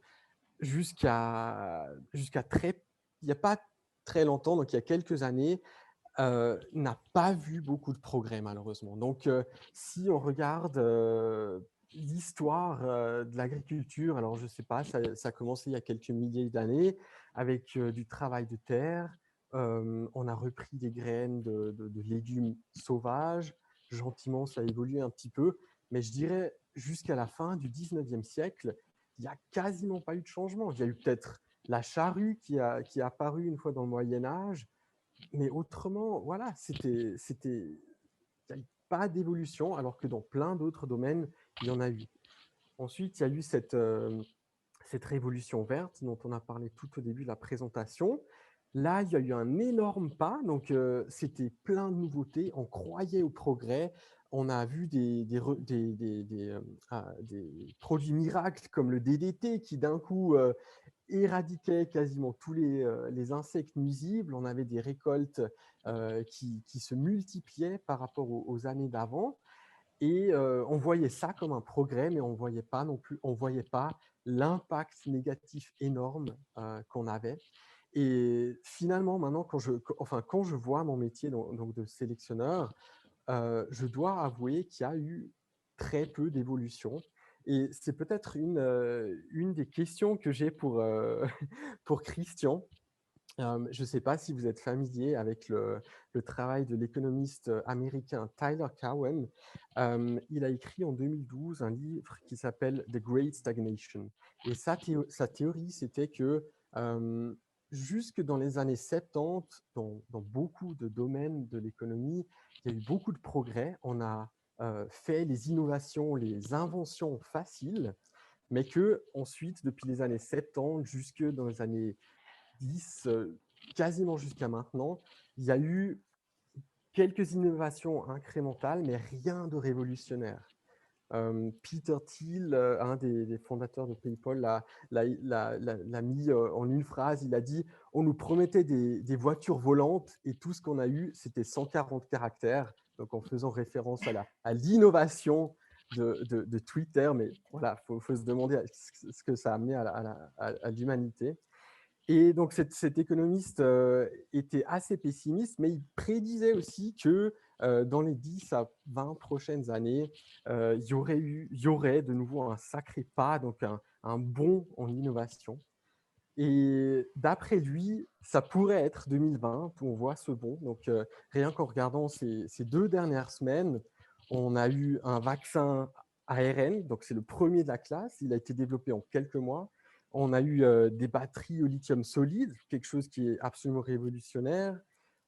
[SPEAKER 4] jusqu'à il n'y a pas très longtemps, donc il y a quelques années, n'a pas vu beaucoup de progrès malheureusement. Donc, si on regarde l'histoire de l'agriculture, alors je ne sais pas, ça a commencé il y a quelques milliers d'années avec du travail de terre. On a repris des graines de légumes sauvages. Gentiment, ça a évolué un petit peu. Mais je dirais jusqu'à la fin du 19e siècle, il n'y a quasiment pas eu de changement. Il y a eu peut-être la charrue qui est apparue une fois dans le Moyen-Âge. Mais autrement, voilà, il n'y a eu pas d'évolution, alors que dans plein d'autres domaines, il y en a eu. Ensuite, il y a eu cette révolution verte dont on a parlé tout au début de la présentation. Là, il y a eu un énorme pas, donc c'était plein de nouveautés, on croyait au progrès, on a vu des produits miracles comme le DDT qui d'un coup éradiquait quasiment tous les insectes nuisibles. On avait des récoltes qui se multipliaient par rapport aux années d'avant. Et on voyait ça comme un progrès, mais on voyait pas non plus, on voyait pas l'impact négatif énorme qu'on avait. Et finalement, maintenant, quand je vois mon métier donc de sélectionneur, je dois avouer qu'il y a eu très peu d'évolution. Et c'est peut-être une des questions que j'ai pour, pour Christian. Je ne sais pas si vous êtes familier avec le travail de l'économiste américain Tyler Cowen. Il a écrit en 2012 un livre qui s'appelle The Great Stagnation. Et sa théorie, c'était que jusque dans les années 70, dans beaucoup de domaines de l'économie, il y a eu beaucoup de progrès. On a fait les innovations, les inventions faciles, mais que ensuite, depuis les années 70 jusque dans les années 10, quasiment jusqu'à maintenant, il y a eu quelques innovations incrémentales, mais rien de révolutionnaire. Peter Thiel, un des fondateurs de PayPal, l'a mis en une phrase. Il a dit « On nous promettait des voitures volantes et tout ce qu'on a eu, c'était 140 caractères. » Donc, en faisant référence à l'innovation de Twitter. Mais voilà, il faut se demander ce que ça a amené à l'humanité. Et donc, cet économiste était assez pessimiste, mais il prédisait aussi que dans les 10 à 20 prochaines années, il y aurait de nouveau un sacré pas, donc un bond en innovation. Et d'après lui, ça pourrait être 2020 où on voit ce bond. Donc, rien qu'en regardant ces 2 dernières semaines, on a eu un vaccin ARN, donc c'est le premier de la classe. Il a été développé en quelques mois. On a eu des batteries au lithium solide, quelque chose qui est absolument révolutionnaire.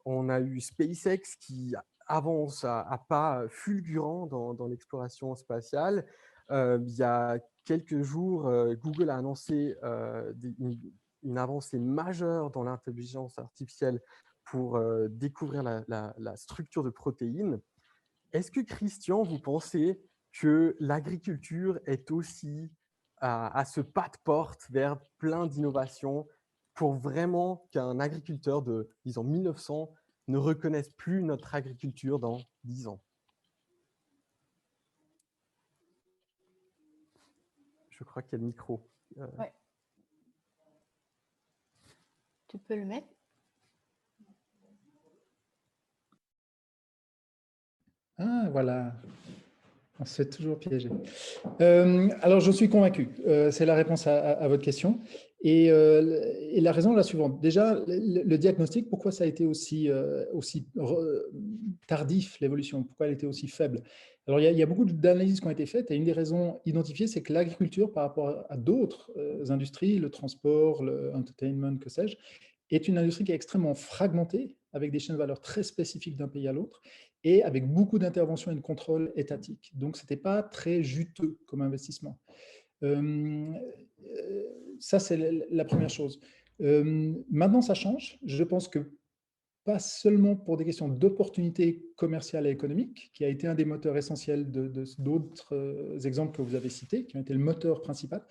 [SPEAKER 4] On a eu SpaceX qui avance à pas fulgurants dans l'exploration spatiale. Il y a quelques jours, Google a annoncé une avancée majeure dans l'intelligence artificielle pour découvrir la structure de protéines. Est-ce que, Christian, vous pensez que l'agriculture est aussi à ce pas de porte vers plein d'innovations pour vraiment qu'un agriculteur de, disons, 1900 ne reconnaisse plus notre agriculture dans 10 ans? Je crois qu'il y a le micro.
[SPEAKER 2] Ouais. Tu peux le mettre.
[SPEAKER 3] Ah, voilà. On se fait toujours piéger. Alors, je suis convaincu. C'est la réponse à votre question. Et la raison est la suivante. Déjà, le diagnostic, pourquoi ça a été aussi tardif, l'évolution? Pourquoi elle était aussi faible? Alors, il y a beaucoup d'analyses qui ont été faites. Et une des raisons identifiées, c'est que l'agriculture, par rapport à d'autres industries, le transport, l'entertainment, que sais-je, est une industrie qui est extrêmement fragmentée, avec des chaînes de valeur très spécifiques d'un pays à l'autre, et avec beaucoup d'interventions et de contrôle étatique. Donc, ce n'était pas très juteux comme investissement. Ça, c'est la première chose. Maintenant, ça change. Je pense que pas seulement pour des questions d'opportunités commerciales et économiques, qui a été un des moteurs essentiels d'autres exemples que vous avez cités, qui ont été le moteur principal.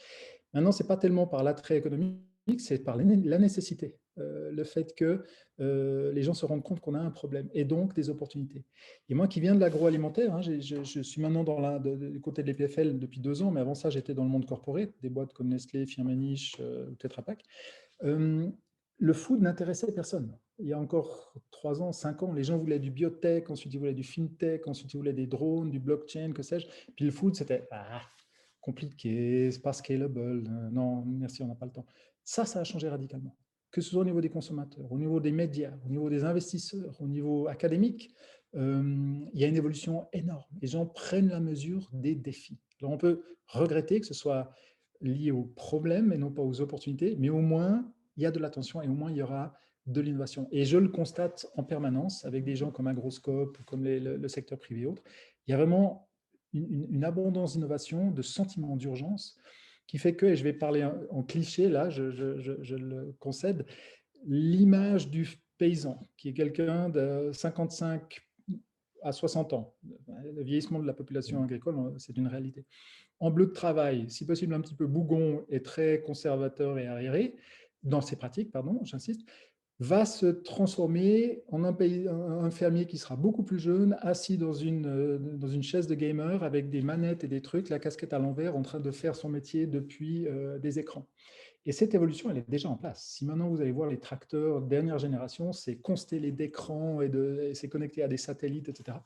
[SPEAKER 3] Maintenant, ce n'est pas tellement par l'attrait économique, c'est par la nécessité. Le fait que les gens se rendent compte qu'on a un problème et donc des opportunités. Et moi qui viens de l'agroalimentaire, hein, je suis maintenant du côté de l'EPFL depuis 2 ans, mais avant ça, j'étais dans le monde corporate, des boîtes comme Nestlé, Firmenich ou Tetra Pak. Le food n'intéressait personne. Il y a encore 3 ans, 5 ans, les gens voulaient du biotech, ensuite ils voulaient du fintech, ensuite ils voulaient des drones, du blockchain, que sais-je. Puis le food, c'était compliqué, c'est pas scalable, non, merci, on n'a pas le temps. Ça a changé radicalement. Que ce soit au niveau des consommateurs, au niveau des médias, au niveau des investisseurs, au niveau académique, il y a une évolution énorme. Les gens prennent la mesure des défis. Alors on peut regretter que ce soit lié aux problèmes et non pas aux opportunités, mais au moins, il y a de l'attention et au moins, il y aura de l'innovation. Et je le constate en permanence avec des gens comme Agroscope, comme le secteur privé et autres. Il y a vraiment une abondance d'innovation, de sentiment d'urgence, qui fait que, et je vais parler en cliché, là, je le concède, l'image du paysan, qui est quelqu'un de 55 à 60 ans. Le vieillissement de la population agricole, c'est une réalité. En bleu de travail, si possible un petit peu bougon et très conservateur et arriéré, dans ses pratiques, pardon, j'insiste, va se transformer en un fermier qui sera beaucoup plus jeune, assis dans une chaise de gamer avec des manettes et des trucs, la casquette à l'envers, en train de faire son métier depuis des écrans. Et cette évolution, elle est déjà en place. Si maintenant vous allez voir les tracteurs dernière génération, c'est constellé d'écrans et c'est connecté à des satellites, etc.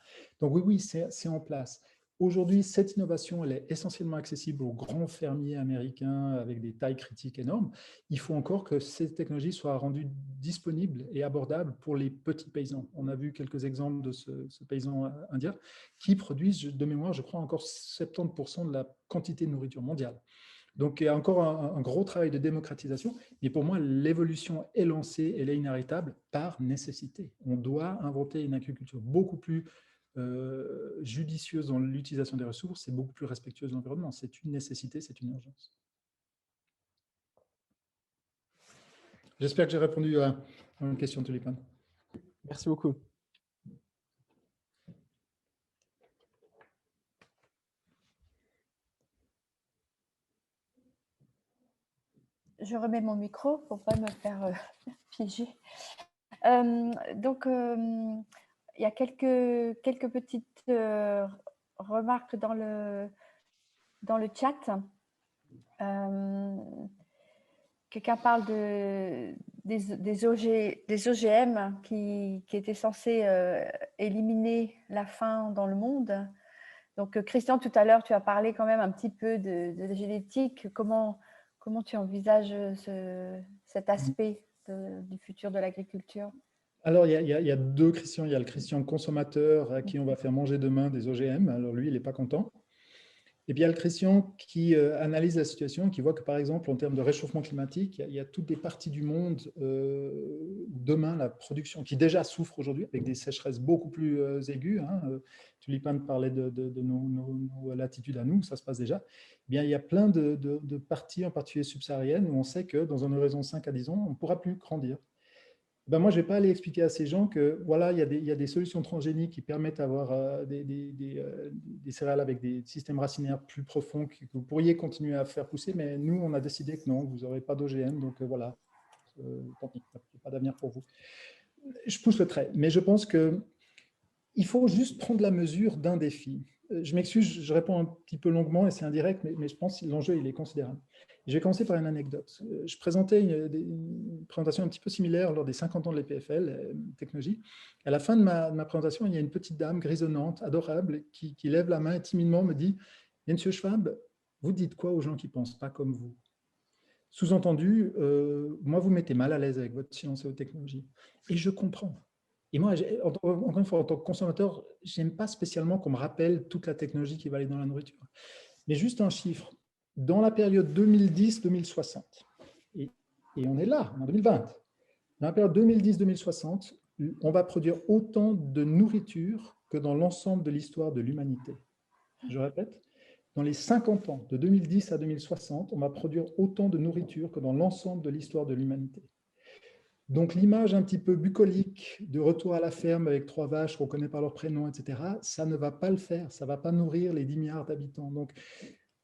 [SPEAKER 3] Donc oui, c'est en place. Aujourd'hui, cette innovation, elle est essentiellement accessible aux grands fermiers américains avec des tailles critiques énormes. Il faut encore que ces technologies soient rendues disponibles et abordables pour les petits paysans. On a vu quelques exemples de ce paysan indien qui produisent, de mémoire, je crois, encore 70% de la quantité de nourriture mondiale. Donc, il y a encore un gros travail de démocratisation. Mais pour moi, l'évolution est lancée, elle est inarrêtable par nécessité. On doit inventer une agriculture beaucoup plus judicieuse dans l'utilisation des ressources et beaucoup plus respectueuse de l'environnement. C'est une nécessité, c'est une urgence. J'espère que j'ai répondu à une question, Tulipan.
[SPEAKER 4] Merci beaucoup.
[SPEAKER 2] Je remets mon micro pour ne pas me faire piéger. Donc, il y a quelques petites remarques dans le chat. Quelqu'un parle des OGM qui étaient censés éliminer la faim dans le monde. Donc, Christian, tout à l'heure, tu as parlé quand même un petit peu de la génétique. Comment tu envisages cet aspect du futur de l'agriculture?
[SPEAKER 3] Alors, il y a deux Christians. Il y a le Christian consommateur à qui on va faire manger demain des OGM. Alors, lui, il n'est pas content. Et puis, il y a le Christian qui analyse la situation, qui voit que, par exemple, en termes de réchauffement climatique, il y a toutes des parties du monde, demain, la production, qui déjà souffre aujourd'hui, avec des sécheresses beaucoup plus aiguës. Tulipan parlait de nos latitudes à nous, ça se passe déjà. Eh bien, il y a plein de parties, en particulier subsahariennes, où on sait que dans une horizon 5 à 10 ans, on ne pourra plus grandir. Ben moi, je ne vais pas aller expliquer à ces gens que voilà, il y a des solutions transgéniques qui permettent d'avoir des céréales avec des systèmes racinaires plus profonds que vous pourriez continuer à faire pousser, mais nous, on a décidé que non, vous n'aurez pas d'OGM, donc voilà, tant pis, il n'y a pas d'avenir pour vous. Je pousse le trait, mais je pense qu'il faut juste prendre la mesure d'un défi. Je m'excuse, je réponds un petit peu longuement et c'est indirect, mais je pense que l'enjeu, il est considérable. Je vais commencer par une anecdote. Je présentais une présentation un petit peu similaire lors des 50 ans de l'EPFL, technologie. À la fin de ma présentation, il y a une petite dame grisonnante, adorable, qui lève la main et timidement me dit « Monsieur Schwab, vous dites quoi aux gens qui ne pensent pas comme vous ?» Sous-entendu, moi, vous mettez mal à l'aise avec votre science et votre technologie. Et je comprends. Et moi, encore une fois, en tant que consommateur, je n'aime pas spécialement qu'on me rappelle toute la technologie qui va aller dans la nourriture. Mais juste un chiffre. Dans la période 2010-2060, et on est là, en 2020, dans la période 2010-2060, on va produire autant de nourriture que dans l'ensemble de l'histoire de l'humanité. Je répète, dans les 50 ans, de 2010 à 2060, on va produire autant de nourriture que dans l'ensemble de l'histoire de l'humanité. Donc, l'image un petit peu bucolique de retour à la ferme avec 3 vaches qu'on connaît par leur prénom, etc., ça ne va pas le faire. Ça ne va pas nourrir les 10 milliards d'habitants. Donc,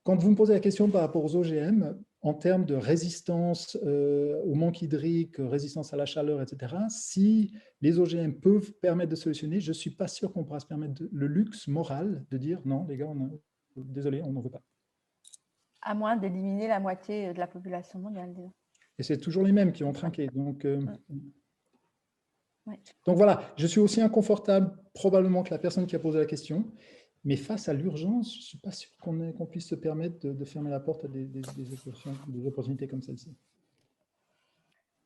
[SPEAKER 3] quand vous me posez la question par rapport aux OGM, en termes de résistance au manque hydrique, résistance à la chaleur, etc., si les OGM peuvent permettre de solutionner, je ne suis pas sûr qu'on pourra se permettre le luxe moral de dire non, les gars, désolé, on n'en veut pas.
[SPEAKER 2] À moins d'éliminer la moitié de la population mondiale.
[SPEAKER 3] Et c'est toujours les mêmes qui vont trinquer. Donc,
[SPEAKER 2] ouais.
[SPEAKER 3] Donc voilà, je suis aussi inconfortable probablement que la personne qui a posé la question, mais face à l'urgence, je ne suis pas sûr qu'on puisse se permettre de fermer la porte à des opportunités comme celle-ci.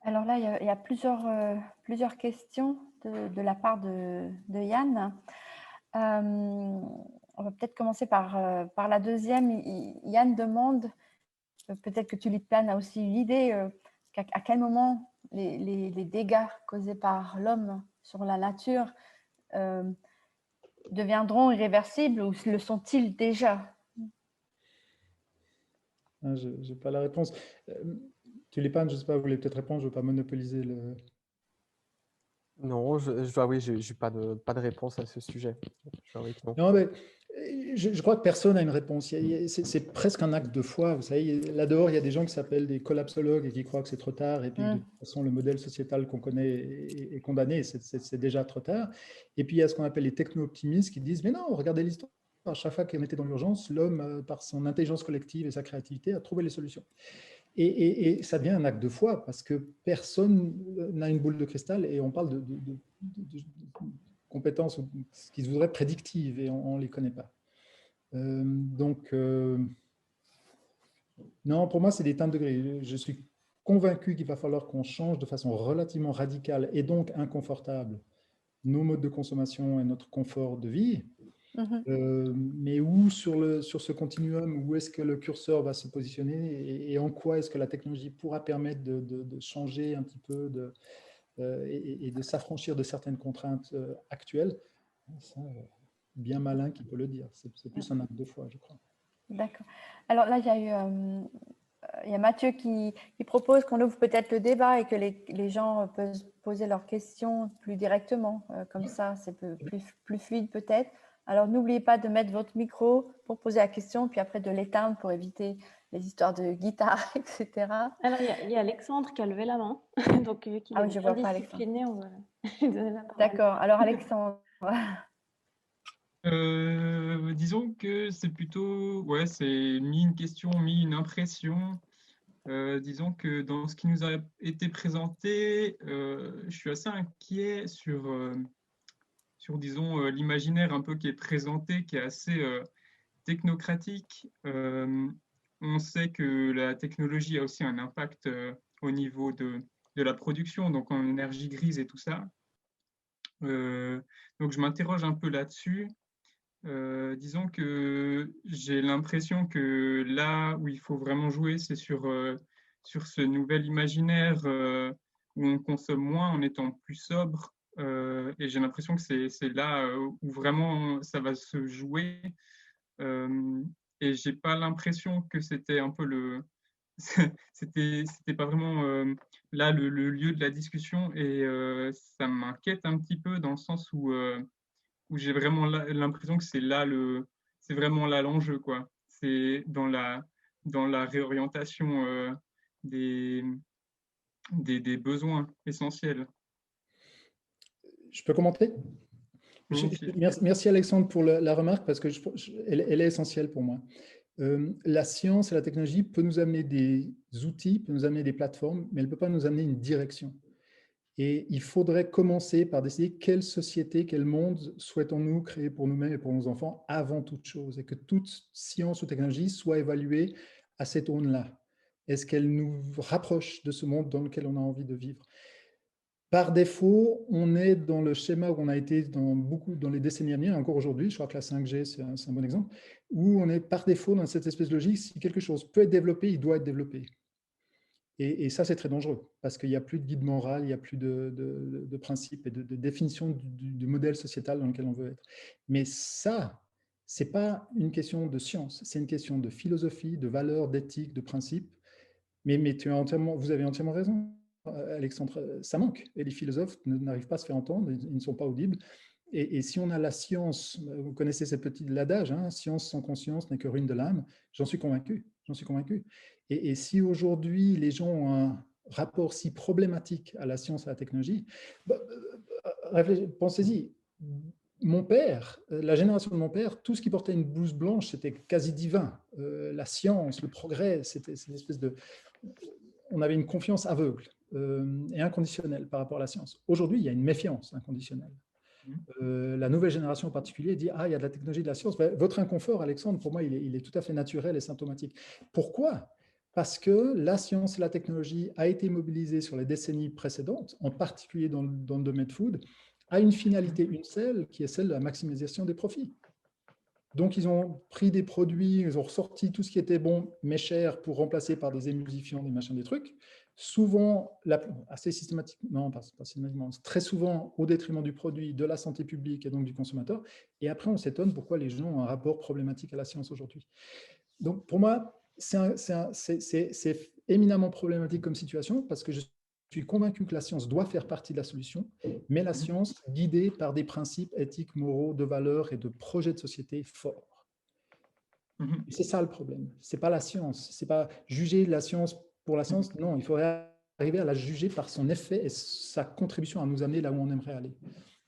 [SPEAKER 2] Alors là, il y a plusieurs questions de la part de Yann. On va peut-être commencer par la deuxième. Yann demande, peut-être que Tulipan a aussi eu l'idée, à quel moment les dégâts causés par l'homme sur la nature deviendront irréversibles ou le sont-ils déjà?
[SPEAKER 3] Je n'ai pas la réponse. Tulipan, je ne sais pas, vous voulez peut-être répondre, je ne veux pas monopoliser le…
[SPEAKER 4] Non, je dois avouer, je n'ai pas de réponse à ce sujet. Je dois avouer que non.
[SPEAKER 3] Non, mais je crois que personne n'a une réponse. C'est presque un acte de foi. Vous savez, là-dehors, il y a des gens qui s'appellent des collapsologues et qui croient que c'est trop tard et puis que de toute façon, le modèle sociétal qu'on connaît est condamné, c'est déjà trop tard. Et puis, il y a ce qu'on appelle les techno-optimistes qui disent, mais non, regardez l'histoire. À chaque fois qu'on était dans l'urgence, l'homme, par son intelligence collective et sa créativité, a trouvé les solutions. Et ça devient un acte de foi parce que personne n'a une boule de cristal et on parle de compétences qui se voudraient prédictives et on ne les connaît pas. Non, pour moi, c'est des teintes de gris. Je suis convaincu qu'il va falloir qu'on change de façon relativement radicale et donc inconfortable nos modes de consommation et notre confort de vie. Mais où sur ce continuum, où est-ce que le curseur va se positionner et en quoi est-ce que la technologie pourra permettre de changer un petit peu et de s'affranchir de certaines contraintes actuelles? Ça, bien malin qui peut le dire. C'est plus un acte de foi, je crois.
[SPEAKER 2] D'accord. Alors là, il y a Mathieu qui propose qu'on ouvre peut-être le débat et que les gens peuvent poser leurs questions plus directement. Comme ça, c'est plus fluide peut-être. Alors, n'oubliez pas de mettre votre micro pour poser la question, puis après de l'éteindre pour éviter les histoires de guitare, etc.
[SPEAKER 1] Alors, il y a Alexandre qui a levé la main. Donc, vu qu'il est
[SPEAKER 2] je
[SPEAKER 1] bien
[SPEAKER 2] vois pas
[SPEAKER 1] discipliné, on va lui donner la parole.
[SPEAKER 2] D'accord. Alors, Alexandre.
[SPEAKER 5] Disons que c'est plutôt, ouais, c'est mi une question, mi une impression. Disons que dans ce qui nous a été présenté, je suis assez inquiet sur disons, l'imaginaire un peu qui est présenté, qui est assez technocratique. On sait que la technologie a aussi un impact au niveau de la production, donc en énergie grise et tout ça. Donc je m'interroge un peu là-dessus. Disons que j'ai l'impression que là où il faut vraiment jouer, c'est sur ce nouvel imaginaire où on consomme moins en étant plus sobre. Et j'ai l'impression que c'est là où vraiment ça va se jouer. Et j'ai pas l'impression que c'était un peu c'était pas vraiment là le lieu de la discussion. Et ça m'inquiète un petit peu dans le sens où j'ai vraiment l'impression que c'est vraiment là l'enjeu, quoi. C'est dans la réorientation des, des besoins essentiels.
[SPEAKER 3] Je peux commenter?
[SPEAKER 5] Volontiers.
[SPEAKER 3] Merci Alexandre pour la remarque parce que elle est essentielle pour moi. La science et la technologie peut nous amener des outils, peut nous amener des plateformes, mais elle ne peut pas nous amener une direction. Et il faudrait commencer par décider quelle société, quel monde souhaitons-nous créer pour nous-mêmes et pour nos enfants avant toute chose, et que toute science ou technologie soit évaluée à cette aune-là. Est-ce qu'elle nous rapproche de ce monde dans lequel on a envie de vivre? Par défaut, on est dans le schéma où on a été dans les décennies à venir, et encore aujourd'hui, je crois que la 5G, c'est un bon exemple, où on est par défaut dans cette espèce de logique, si quelque chose peut être développé, il doit être développé. Et ça, c'est très dangereux, parce qu'il n'y a plus de guide moral, il n'y a plus de principe et de définition du modèle sociétal dans lequel on veut être. Mais ça, ce n'est pas une question de science, c'est une question de philosophie, de valeurs, d'éthique, de principe. Mais vous avez entièrement raison, Alexandre, ça manque. Et les philosophes n'arrivent pas à se faire entendre, ils ne sont pas audibles. Et si on a la science, vous connaissez ce petit adage, hein, science sans conscience n'est que ruine de l'âme, j'en suis convaincu. Et si aujourd'hui les gens ont un rapport si problématique à la science et à la technologie, pensez-y, mon père, la génération de mon père, tout ce qui portait une blouse blanche, c'était quasi divin. La science, le progrès, c'était une espèce de... On avait une confiance aveugle et inconditionnelle par rapport à la science. Aujourd'hui, il y a une méfiance inconditionnelle. La nouvelle génération en particulier dit « Ah, il y a de la technologie, de la science ». Votre inconfort, Alexandre, pour moi, il est tout à fait naturel et symptomatique. Pourquoi ? Parce que la science et la technologie a été mobilisée sur les décennies précédentes, en particulier dans le domaine food, à une finalité, une seule, qui est celle de la maximisation des profits. Donc, ils ont pris des produits, ils ont ressorti tout ce qui était bon, mais cher, pour remplacer par des émulsifiants, des machins, des trucs. Souvent, assez systématiquement, non, pas systématiquement, très souvent au détriment du produit, de la santé publique et donc du consommateur. Et après, on s'étonne pourquoi les gens ont un rapport problématique à la science aujourd'hui. Donc, pour moi, c'est éminemment problématique comme situation parce que je suis convaincu que la science doit faire partie de la solution, mais la science guidée par des principes éthiques, moraux, de valeurs et de projets de société forts. Et c'est ça le problème. Ce n'est pas la science. Ce n'est pas juger la science pour la science. Non, il faudrait arriver à la juger par son effet et sa contribution à nous amener là où on aimerait aller.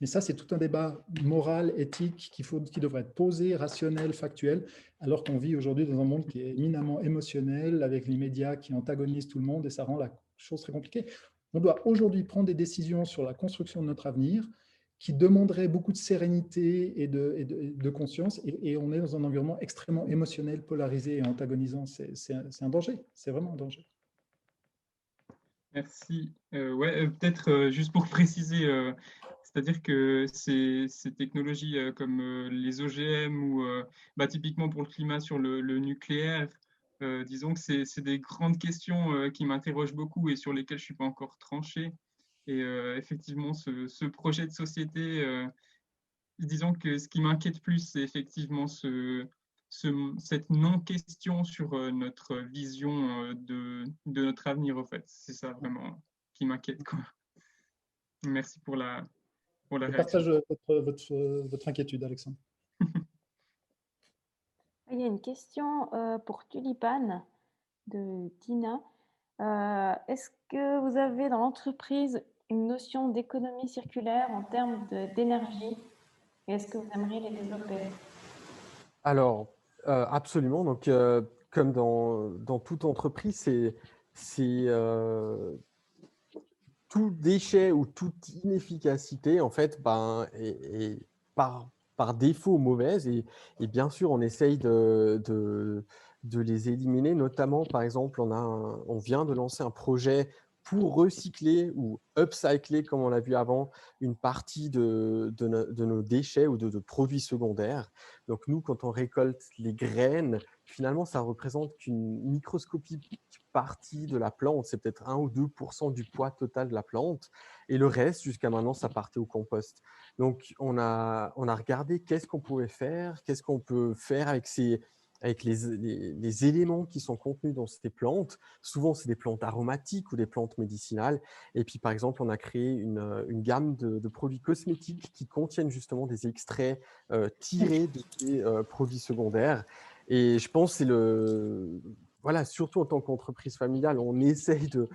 [SPEAKER 3] Mais ça, c'est tout un débat moral, éthique, qui devrait être posé, rationnel, factuel, alors qu'on vit aujourd'hui dans un monde qui est éminemment émotionnel, avec les médias qui antagonisent tout le monde, et ça rend la chose très compliquée. On doit aujourd'hui prendre des décisions sur la construction de notre avenir qui demanderaient beaucoup de sérénité et de conscience, et on est dans un environnement extrêmement émotionnel, polarisé et antagonisant. C'est un danger, c'est vraiment un danger.
[SPEAKER 5] Merci. Peut-être juste pour préciser, c'est-à-dire que ces technologies comme les OGM ou typiquement pour le climat sur le nucléaire, disons que c'est des grandes questions qui m'interrogent beaucoup et sur lesquelles je ne suis pas encore tranché. Et effectivement, ce projet de société, disons que ce qui m'inquiète plus, c'est effectivement cette non-question sur notre vision de notre avenir, en fait. C'est ça vraiment qui m'inquiète, quoi. Merci pour la
[SPEAKER 3] Je
[SPEAKER 5] réaction.
[SPEAKER 3] partage votre inquiétude, Alexandre.
[SPEAKER 1] Il y a une question pour Tulipane de Tina. Est-ce que vous avez dans l'entreprise une notion d'économie circulaire en termes d'énergie? Et est-ce que vous aimeriez les développer?
[SPEAKER 4] Alors, absolument. Donc, comme dans toute entreprise, c'est tout déchet ou toute inefficacité, en fait, est par défaut mauvaise. Et bien sûr, on essaye de les éliminer. Notamment, par exemple, on vient de lancer un projet pour recycler ou upcycler, comme on l'a vu avant, une partie de nos déchets ou de produits secondaires. Donc, nous, quand on récolte les graines, finalement, ça représente qu'une microscopique partie de la plante. C'est peut-être 1 ou 2% du poids total de la plante. Et le reste, jusqu'à maintenant, ça partait au compost. Donc, on a regardé qu'est-ce qu'on pouvait faire, qu'est-ce qu'on peut faire avec les éléments qui sont contenus dans ces plantes. Souvent, c'est des plantes aromatiques ou des plantes médicinales. Et puis, par exemple, on a créé une gamme de produits cosmétiques qui contiennent justement des extraits tirés de ces produits secondaires. Et je pense que c'est voilà, surtout en tant qu'entreprise familiale, on essaye de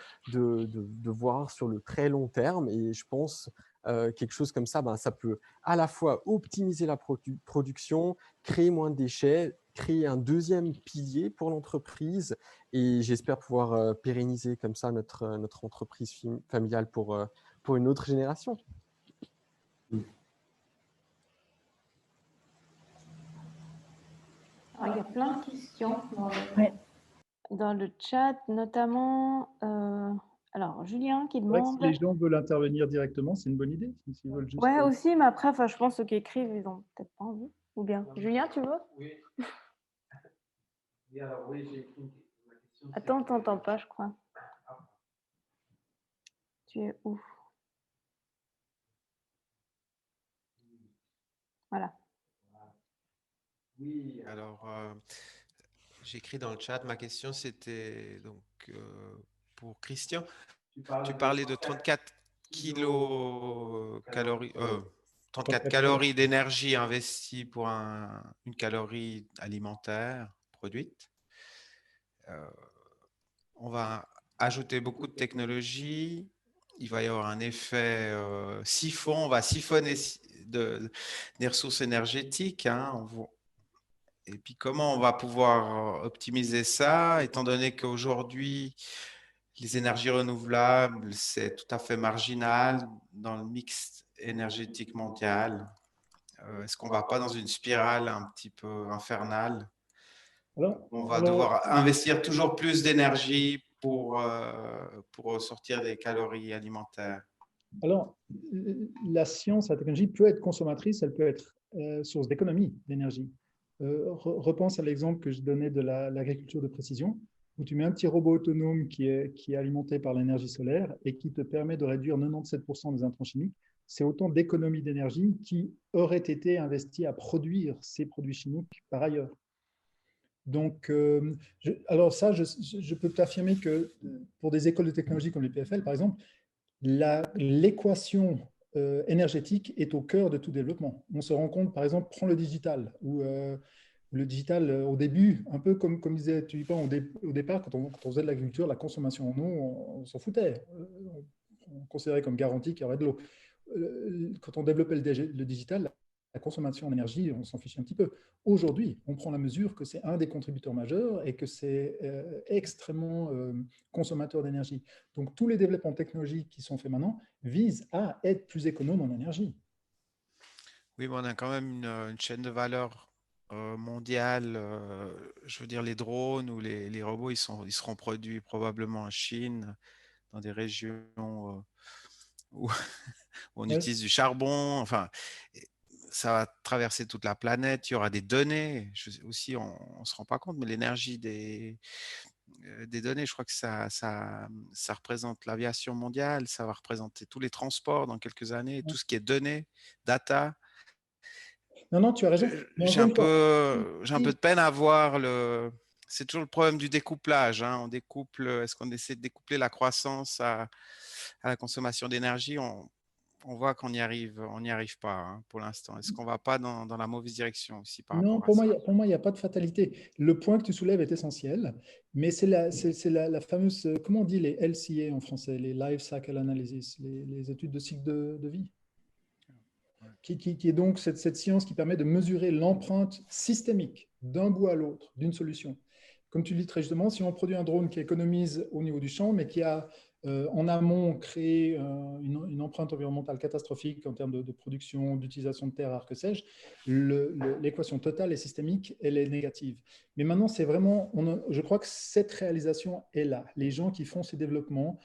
[SPEAKER 4] voir sur le très long terme. Et je pense quelque chose comme ça, ça peut à la fois optimiser la production, créer moins de déchets, créer un deuxième pilier pour l'entreprise. Et j'espère pouvoir pérenniser comme ça notre entreprise familiale pour une autre génération.
[SPEAKER 1] Alors, il y a plein de questions dans le chat, notamment. Alors, Julien qui demande.
[SPEAKER 3] Si les gens veulent intervenir directement, c'est une bonne idée. Veulent juste...
[SPEAKER 1] Ouais, aussi, mais après, je pense ceux qui écrivent, ils n'ont peut-être pas envie. Ou bien. Julien, tu veux?
[SPEAKER 6] Oui. Oui, alors oui, j'ai écrit ma question.
[SPEAKER 1] Attends, on t'entend pas, je crois. Tu es où? Voilà.
[SPEAKER 6] Oui, alors j'ai écrit dans le chat, ma question c'était donc pour Christian. Tu parlais de 34 kilocalories, 34 calories d'énergie investie pour une calorie alimentaire produite. On va ajouter beaucoup de technologie. Il va y avoir un effet siphon. On va siphonner des ressources énergétiques. Et puis, comment on va pouvoir optimiser ça, étant donné qu'aujourd'hui, les énergies renouvelables, c'est tout à fait marginal dans le mix énergétique mondial. Est-ce qu'on ne va pas dans une spirale un petit peu infernale? On va devoir investir toujours plus d'énergie pour sortir des calories alimentaires.
[SPEAKER 3] Alors, la science, la technologie peut être consommatrice, elle peut être source d'économie d'énergie. Repense à l'exemple que je donnais de l'agriculture de précision, où tu mets un petit robot autonome qui est alimenté par l'énergie solaire et qui te permet de réduire 97% des intrants chimiques. C'est autant d'économies d'énergie qui auraient été investies à produire ces produits chimiques par ailleurs. Donc, alors ça, je peux t'affirmer que pour des écoles de technologie comme les PFL, par exemple, l'équation énergétique est au cœur de tout développement. On se rend compte, par exemple, prends le digital, où le digital, au début, un peu comme disait Tulipan, au départ, quand on faisait de l'agriculture, la consommation en eau, on s'en foutait. On considérait comme garantie qu'il y aurait de l'eau. Quand on développait le digital, la consommation d'énergie, on s'en fichait un petit peu. Aujourd'hui, on prend la mesure que c'est un des contributeurs majeurs et que c'est extrêmement consommateur d'énergie. Donc, tous les développements technologiques qui sont faits maintenant visent à être plus économes en énergie.
[SPEAKER 6] Oui, mais on a quand même une chaîne de valeur mondiale. Je veux dire, les drones ou les robots, ils seront produits probablement en Chine, dans des régions où on
[SPEAKER 3] Ouais.
[SPEAKER 6] utilise du charbon. Enfin, ça va traverser toute la planète. Il y aura des données. Aussi, on ne se rend pas compte, mais l'énergie des données, je crois que ça représente l'aviation mondiale, ça va représenter tous les transports dans quelques années, tout ce qui est données, data.
[SPEAKER 3] Non, non, tu as raison. Mais
[SPEAKER 6] J'ai
[SPEAKER 3] encore
[SPEAKER 6] un
[SPEAKER 3] une fois,
[SPEAKER 6] peu de peine à voir le. C'est toujours le problème du découplage. Hein. On découple. Est-ce qu'on essaie de découpler la croissance à la consommation d'énergie? On voit qu'on n'y arrive pas hein, pour l'instant. Est-ce qu'on va pas dans la mauvaise direction aussi par
[SPEAKER 3] non,
[SPEAKER 6] rapport à ça?
[SPEAKER 3] pour moi, il n'y a pas de fatalité. Le point que tu soulèves est essentiel, mais c'est la fameuse, comment on dit les LCA en français, les Life Cycle Analysis, les études de cycle de vie, qui est donc cette science qui permet de mesurer l'empreinte systémique d'un bout à l'autre d'une solution. Comme tu le dis très justement, si on produit un drone qui économise au niveau du champ, mais qui a en amont créé une empreinte environnementale catastrophique en termes de production, d'utilisation de terre, rare, que sais-je, l'équation totale et systémique, elle est négative. Mais maintenant, c'est vraiment, je crois que cette réalisation est là. Les gens qui font ces développements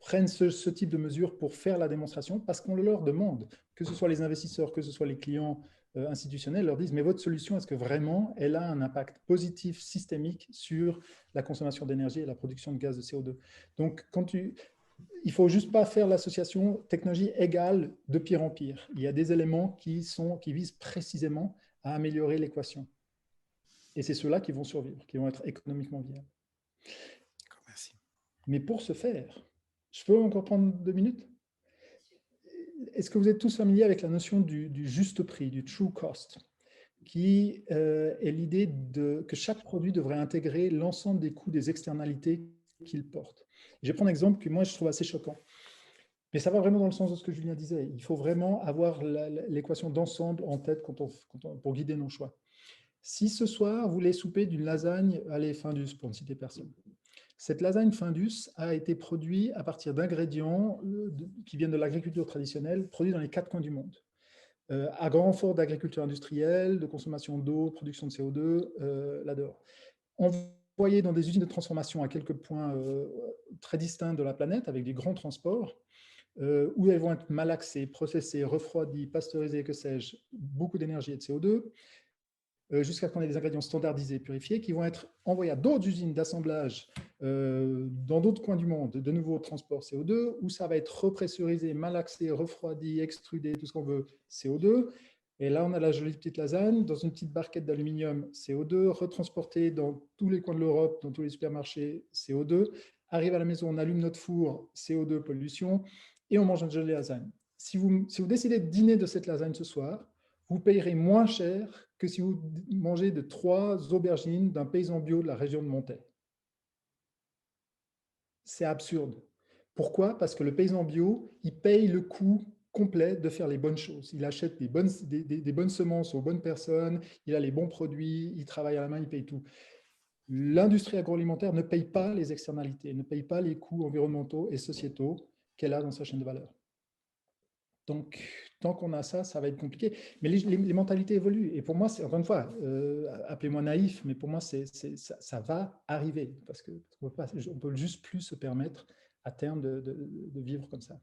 [SPEAKER 3] prennent ce type de mesures pour faire la démonstration parce qu'on le leur demande, que ce soit les investisseurs, que ce soit les clients institutionnels, leur disent mais votre solution, est-ce que vraiment elle a un impact positif systémique sur la consommation d'énergie et la production de gaz de CO2? Donc, il ne faut juste pas faire l'association technologie égale de pire en pire. Il y a des éléments qui visent précisément à améliorer l'équation. Et c'est ceux-là qui vont survivre, qui vont être économiquement viables.
[SPEAKER 6] Merci.
[SPEAKER 3] Mais pour ce faire, je peux encore prendre 2 minutes? Est-ce que vous êtes tous familiers avec la notion du juste prix, du true cost, qui est l'idée que chaque produit devrait intégrer l'ensemble des coûts des externalités qu'il porte? Je vais prendre un exemple que moi je trouve assez choquant. Mais ça va vraiment dans le sens de ce que Julien disait. Il faut vraiment avoir l'équation d'ensemble en tête pour guider nos choix. Si ce soir, vous voulez souper d'une lasagne, allez, Findus, pour ne citer personne. Cette lasagne Findus a été produite à partir d'ingrédients qui viennent de l'agriculture traditionnelle, produits dans les 4 coins du monde, à grand renfort d'agriculture industrielle, de consommation d'eau, production de CO2, là-dehors. Envoyés dans des usines de transformation à quelques points très distincts de la planète, avec des grands transports, où elles vont être malaxées, processées, refroidies, pasteurisées, que sais-je, beaucoup d'énergie et de CO2, jusqu'à ce qu'on ait des ingrédients standardisés, purifiés, qui vont être envoyés à d'autres usines d'assemblage dans d'autres coins du monde, de nouveau transport CO2, où ça va être repressurisé, malaxé, refroidi, extrudé, tout ce qu'on veut, CO2. Et là, on a la jolie petite lasagne dans une petite barquette d'aluminium, CO2, retransportée dans tous les coins de l'Europe, dans tous les supermarchés, CO2. Arrive à la maison, on allume notre four, CO2, pollution, et on mange une jolie lasagne. Si vous décidez de dîner de cette lasagne ce soir, vous payerez moins cher que si vous mangez de 3 aubergines d'un paysan bio de la région de Montaix. C'est absurde. Pourquoi? Parce que le paysan bio, il paye le coût complet de faire les bonnes choses. Il achète des bonnes semences aux bonnes personnes, il a les bons produits, il travaille à la main, il paye tout. L'industrie agroalimentaire ne paye pas les externalités, ne paye pas les coûts environnementaux et sociétaux qu'elle a dans sa chaîne de valeur. Donc, tant qu'on a ça, ça va être compliqué. Mais les mentalités évoluent. Et pour moi, encore une fois, appelez-moi naïf, mais pour moi, ça va arriver. Parce qu'on ne peut juste plus se permettre à terme de vivre comme ça.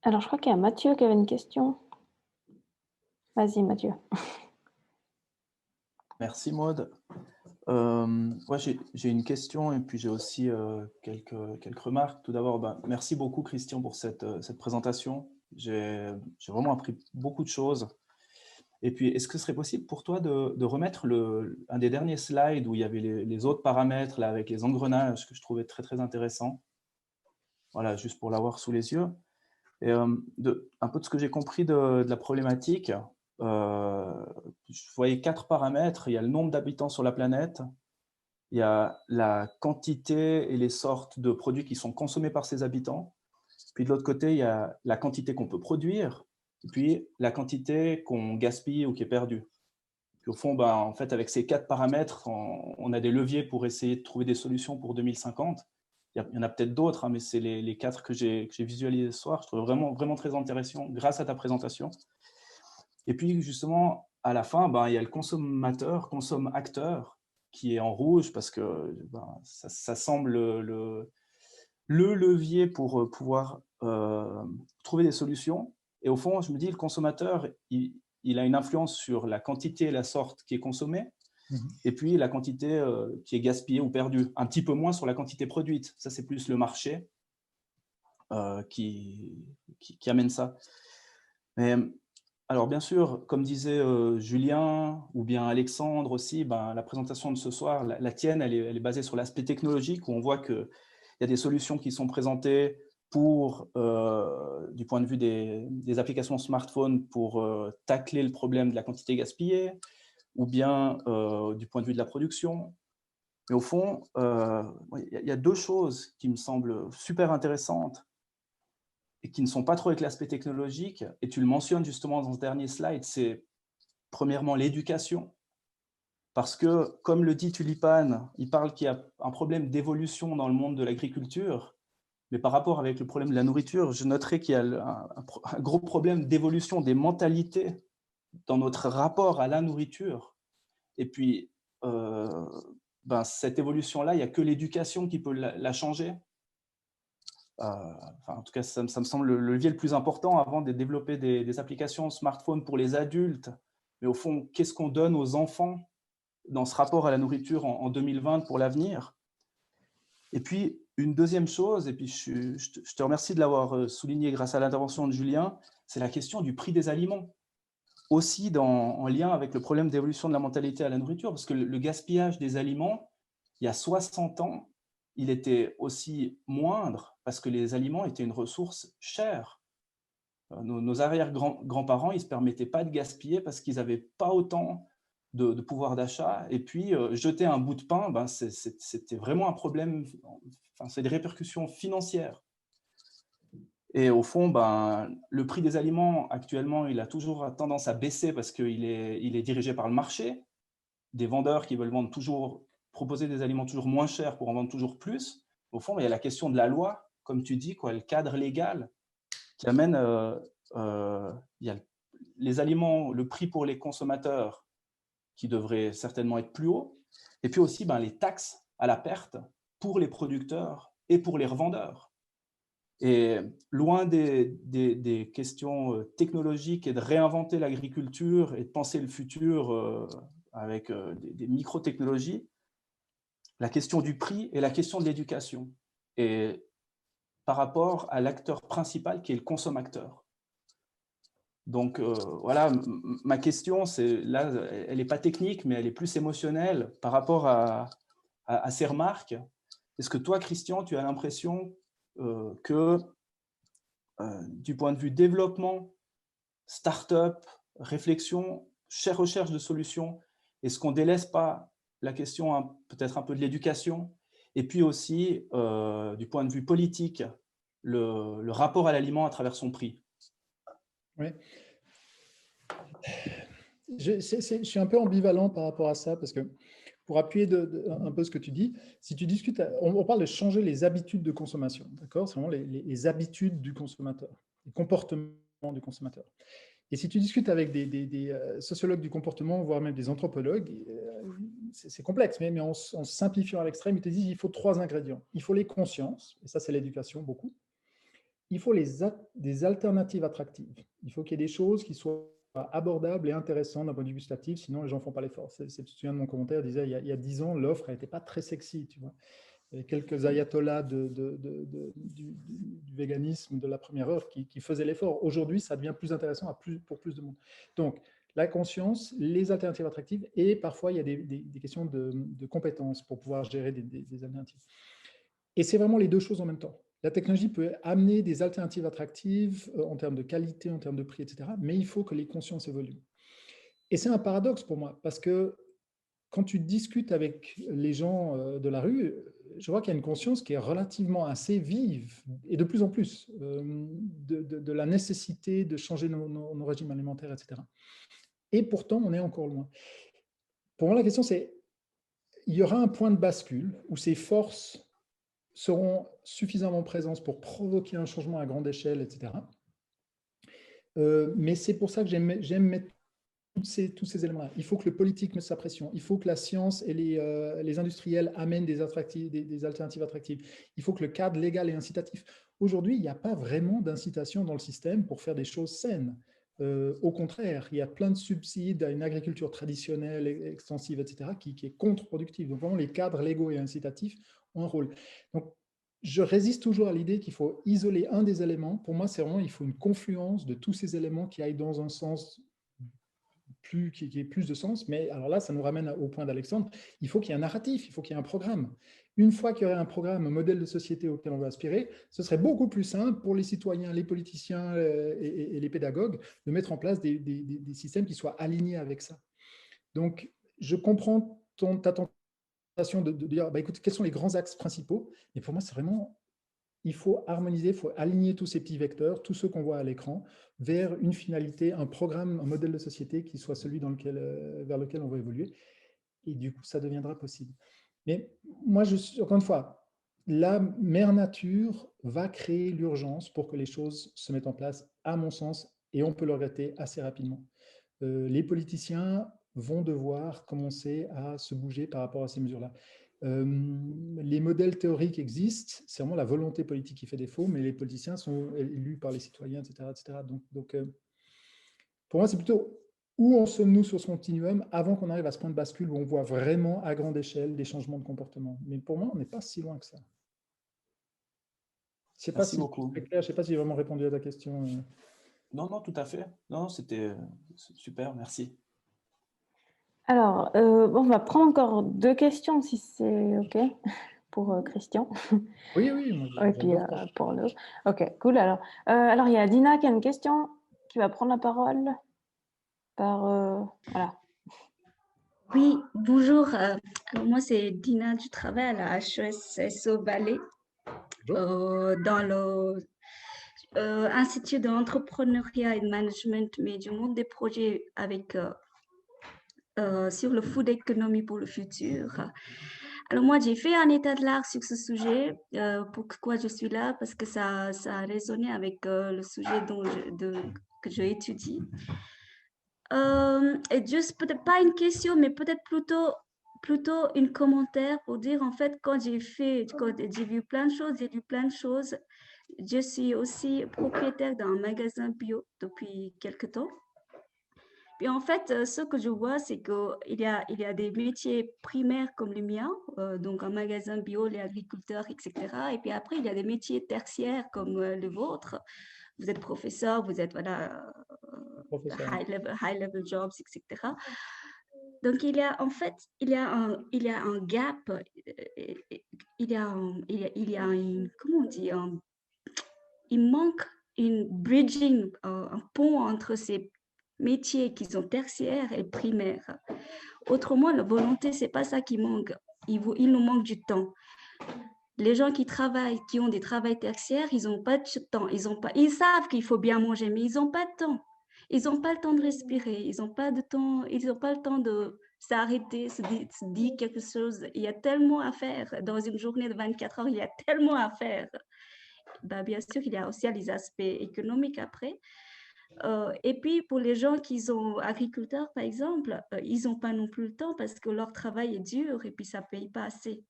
[SPEAKER 1] Alors, je crois qu'il y a Mathieu qui avait une question. Vas-y, Mathieu.
[SPEAKER 7] Merci, Maud. Ouais, j'ai une question et puis j'ai aussi quelques remarques. Tout d'abord, merci beaucoup, Christian, pour cette présentation. J'ai vraiment appris beaucoup de choses. Et puis, est-ce que ce serait possible pour toi de remettre un des derniers slides où il y avait les autres paramètres là, avec les engrenages que je trouvais très, très intéressant. Voilà, juste pour l'avoir sous les yeux. Et un peu de ce que j'ai compris de la problématique, je voyais 4 paramètres. Il y a le nombre d'habitants sur la planète, il y a la quantité et les sortes de produits qui sont consommés par ces habitants. Puis de l'autre côté, il y a la quantité qu'on peut produire, et puis la quantité qu'on gaspille ou qui est perdue. Puis au fond, en fait, avec ces 4 paramètres, on a des leviers pour essayer de trouver des solutions pour 2050. Il y en a peut-être d'autres, hein, mais c'est les 4 que j'ai visualisés ce soir. Je trouve vraiment, vraiment très intéressant grâce à ta présentation. Et puis justement, à la fin, il y a le consommateur, consomme-acteur, qui est en rouge parce que ça semble le levier pour pouvoir trouver des solutions. Et au fond, je me dis, le consommateur, il a une influence sur la quantité et la sorte qui est consommée, et puis la quantité qui est gaspillée ou perdue. Un petit peu moins sur la quantité produite. Ça, c'est plus le marché qui amène ça. Mais alors, bien sûr, comme disait Julien ou bien Alexandre aussi, la présentation de ce soir, la tienne, elle est basée sur l'aspect technologique, où on voit qu'il y a des solutions qui sont présentées pour, du point de vue des applications smartphones, pour tacler le problème de la quantité gaspillée, ou bien du point de vue de la production. Mais au fond, il y a 2 choses qui me semblent super intéressantes et qui ne sont pas trop avec l'aspect technologique, et tu le mentionnes justement dans ce dernier slide, c'est premièrement l'éducation. Parce que, comme le dit Tulipan, il parle qu'il y a un problème d'évolution dans le monde de l'agriculture, mais par rapport avec le problème de la nourriture, je noterai qu'il y a un gros problème d'évolution des mentalités dans notre rapport à la nourriture. Et puis, cette évolution-là, il n'y a que l'éducation qui peut la changer. En tout cas, ça me semble le levier le plus important avant de développer des applications smartphones pour les adultes. Mais au fond, qu'est-ce qu'on donne aux enfants dans ce rapport à la nourriture en 2020 pour l'avenir? Et puis, une deuxième chose, et puis je te remercie de l'avoir souligné grâce à l'intervention de Julien, c'est la question du prix des aliments. Aussi en lien avec le problème d'évolution de la mentalité à la nourriture, parce que le gaspillage des aliments, il y a 60 ans, il était aussi moindre parce que les aliments étaient une ressource chère. Nos arrière-grands-parents, ils ne se permettaient pas de gaspiller parce qu'ils n'avaient pas autant de pouvoir d'achat. Et puis, jeter un bout de pain, c'était vraiment un problème, c'est des répercussions financières. Et au fond, le prix des aliments, actuellement, il a toujours tendance à baisser parce qu'il est dirigé par le marché, des vendeurs qui veulent proposer des aliments toujours moins chers pour en vendre toujours plus. Au fond, il y a la question de la loi, comme tu dis, le cadre légal qui amène, il y a les aliments, le prix pour les consommateurs qui devrait certainement être plus haut, et puis aussi les taxes à la perte pour les producteurs et pour les revendeurs. Et loin des questions technologiques et de réinventer l'agriculture et de penser le futur avec des micro-technologies, la question du prix et la question de l'éducation, et par rapport à l'acteur principal qui est le consommateur. Donc voilà, ma question, là, elle n'est pas technique, mais elle est plus émotionnelle par rapport à ces remarques. Est-ce que toi, Christian, tu as l'impression que du point de vue développement, start-up, réflexion, recherche de solutions, est-ce qu'on ne délaisse pas la question peut-être un peu de l'éducation, et puis aussi du point de vue politique, le rapport à l'aliment à travers son prix?
[SPEAKER 3] Oui. Je suis un peu ambivalent par rapport à ça, parce que pour appuyer un peu ce que tu dis, si tu discutes, on parle de changer les habitudes de consommation, d'accord? C'est vraiment les habitudes du consommateur, les comportements du consommateur. Et si tu discutes avec des sociologues du comportement, voire même des anthropologues, c'est complexe, mais en simplifiant à l'extrême, ils te disent qu'il faut 3 ingrédients. Il faut les consciences, et ça c'est l'éducation beaucoup. Il faut des alternatives attractives. Il faut qu'il y ait des choses qui soient abordables et intéressantes d'un point de vue gustatif, sinon les gens ne font pas l'effort. Tu te souviens de mon commentaire, disait il y a 10 ans, l'offre n'était pas très sexy, tu vois. Il y avait quelques ayatollahs du véganisme de la première heure qui faisaient l'effort. Aujourd'hui, ça devient plus intéressant pour plus de monde. Donc, la conscience, les alternatives attractives, et parfois il y a des questions de compétences pour pouvoir gérer des alternatives. Et c'est vraiment les deux choses en même temps. La technologie peut amener des alternatives attractives en termes de qualité, en termes de prix, etc. Mais il faut que les consciences évoluent. Et c'est un paradoxe pour moi, parce que quand tu discutes avec les gens de la rue, je vois qu'il y a une conscience qui est relativement assez vive, et de plus en plus, de la nécessité de changer nos régimes alimentaires, etc. Et pourtant, on est encore loin. Pour moi, la question, c'est, il y aura un point de bascule où ces forces seront suffisamment présentes pour provoquer un changement à grande échelle, etc. Mais c'est pour ça que j'aime mettre tous ces éléments-là. Il faut que le politique mette sa pression. Il faut que la science et les industriels amènent des alternatives attractives. Il faut que le cadre légal est incitatif. Aujourd'hui, il n'y a pas vraiment d'incitation dans le système pour faire des choses saines. Au contraire, il y a plein de subsides à une agriculture traditionnelle, extensive, etc., qui est contre-productive. Donc, vraiment, les cadres légaux et incitatifs ont un rôle. Donc, je résiste toujours à l'idée qu'il faut isoler un des éléments. Pour moi, c'est vraiment, il faut une confluence de tous ces éléments qui aillent dans un sens qui ait plus de sens. Mais alors là, ça nous ramène au point d'Alexandre. Il faut qu'il y ait un narratif, il faut qu'il y ait un programme. Une fois qu'il y aurait un programme, un modèle de société auquel on veut aspirer, ce serait beaucoup plus simple pour les citoyens, les politiciens et les pédagogues de mettre en place des systèmes qui soient alignés avec ça. Donc, je comprends ta tentation de dire, bah, écoute, quels sont les grands axes principaux? Et pour moi, c'est vraiment, il faut harmoniser, il faut aligner tous ces petits vecteurs, tous ceux qu'on voit à l'écran, vers une finalité, un programme, un modèle de société qui soit celui vers lequel on va évoluer. Et du coup, ça deviendra possible. Mais moi, encore une fois, la mère nature va créer l'urgence pour que les choses se mettent en place, à mon sens, et on peut le regretter assez rapidement. Les politiciens vont devoir commencer à se bouger par rapport à ces mesures-là. Les modèles théoriques existent, c'est vraiment la volonté politique qui fait défaut, mais les politiciens sont élus par les citoyens, etc. etc. Donc pour moi, c'est plutôt où en sommes-nous sur ce continuum avant qu'on arrive à ce point de bascule où on voit vraiment à grande échelle des changements de comportement. Mais pour moi, on n'est pas si loin que ça. Je sais pas si c'est clair, je ne sais pas si j'ai vraiment répondu à ta question.
[SPEAKER 7] Non, non, tout à fait. Non, c'était super, merci.
[SPEAKER 1] Alors, bon, on va prendre encore 2 questions si c'est OK pour Christian.
[SPEAKER 3] Oui, oui. Moi,
[SPEAKER 1] et puis pour l'autre. OK, cool. Alors, il y a Dina qui a une question qui va prendre la parole. Voilà.
[SPEAKER 8] Oui, bonjour. Alors moi, c'est Dina, je travaille à la HESSO Valais dans le Institut d'entrepreneuriat et de management, mais du monde des projets avec sur le food economy pour le futur. Alors moi, j'ai fait un état de l'art sur ce sujet. Pourquoi je suis là? Parce que ça a résonné avec le sujet que j'étudie. Et juste peut-être pas une question, mais peut-être plutôt une commentaire pour dire en fait quand j'ai vu plein de choses, j'ai lu plein de choses. Je suis aussi propriétaire d'un magasin bio depuis quelque temps. Et en fait, ce que je vois, c'est qu'il y a des métiers primaires comme le mien, donc un magasin bio, les agriculteurs, etc. Et puis après, il y a des métiers tertiaires comme le vôtre. Vous êtes professeur, vous êtes high level jobs, etc. Donc il y a un gap, il manque une bridging, un pont entre ces métiers qui sont tertiaires et primaires. Autrement, la volonté, c'est pas ça qui manque. Il nous manque du temps. Les gens qui travaillent, qui ont des travails tertiaires, ils n'ont pas de temps. Ils savent qu'il faut bien manger, mais ils n'ont pas de temps. Ils n'ont pas le temps de respirer. Ils n'ont pas de temps. Ils n'ont pas le temps de s'arrêter, se dire quelque chose. Il y a tellement à faire. Dans une journée de 24 heures, il y a tellement à faire. Ben, bien sûr, il y a aussi les aspects économiques après. Et puis, pour les gens qui sont agriculteurs, par exemple, ils n'ont pas non plus le temps parce que leur travail est dur et puis ça ne paye pas assez.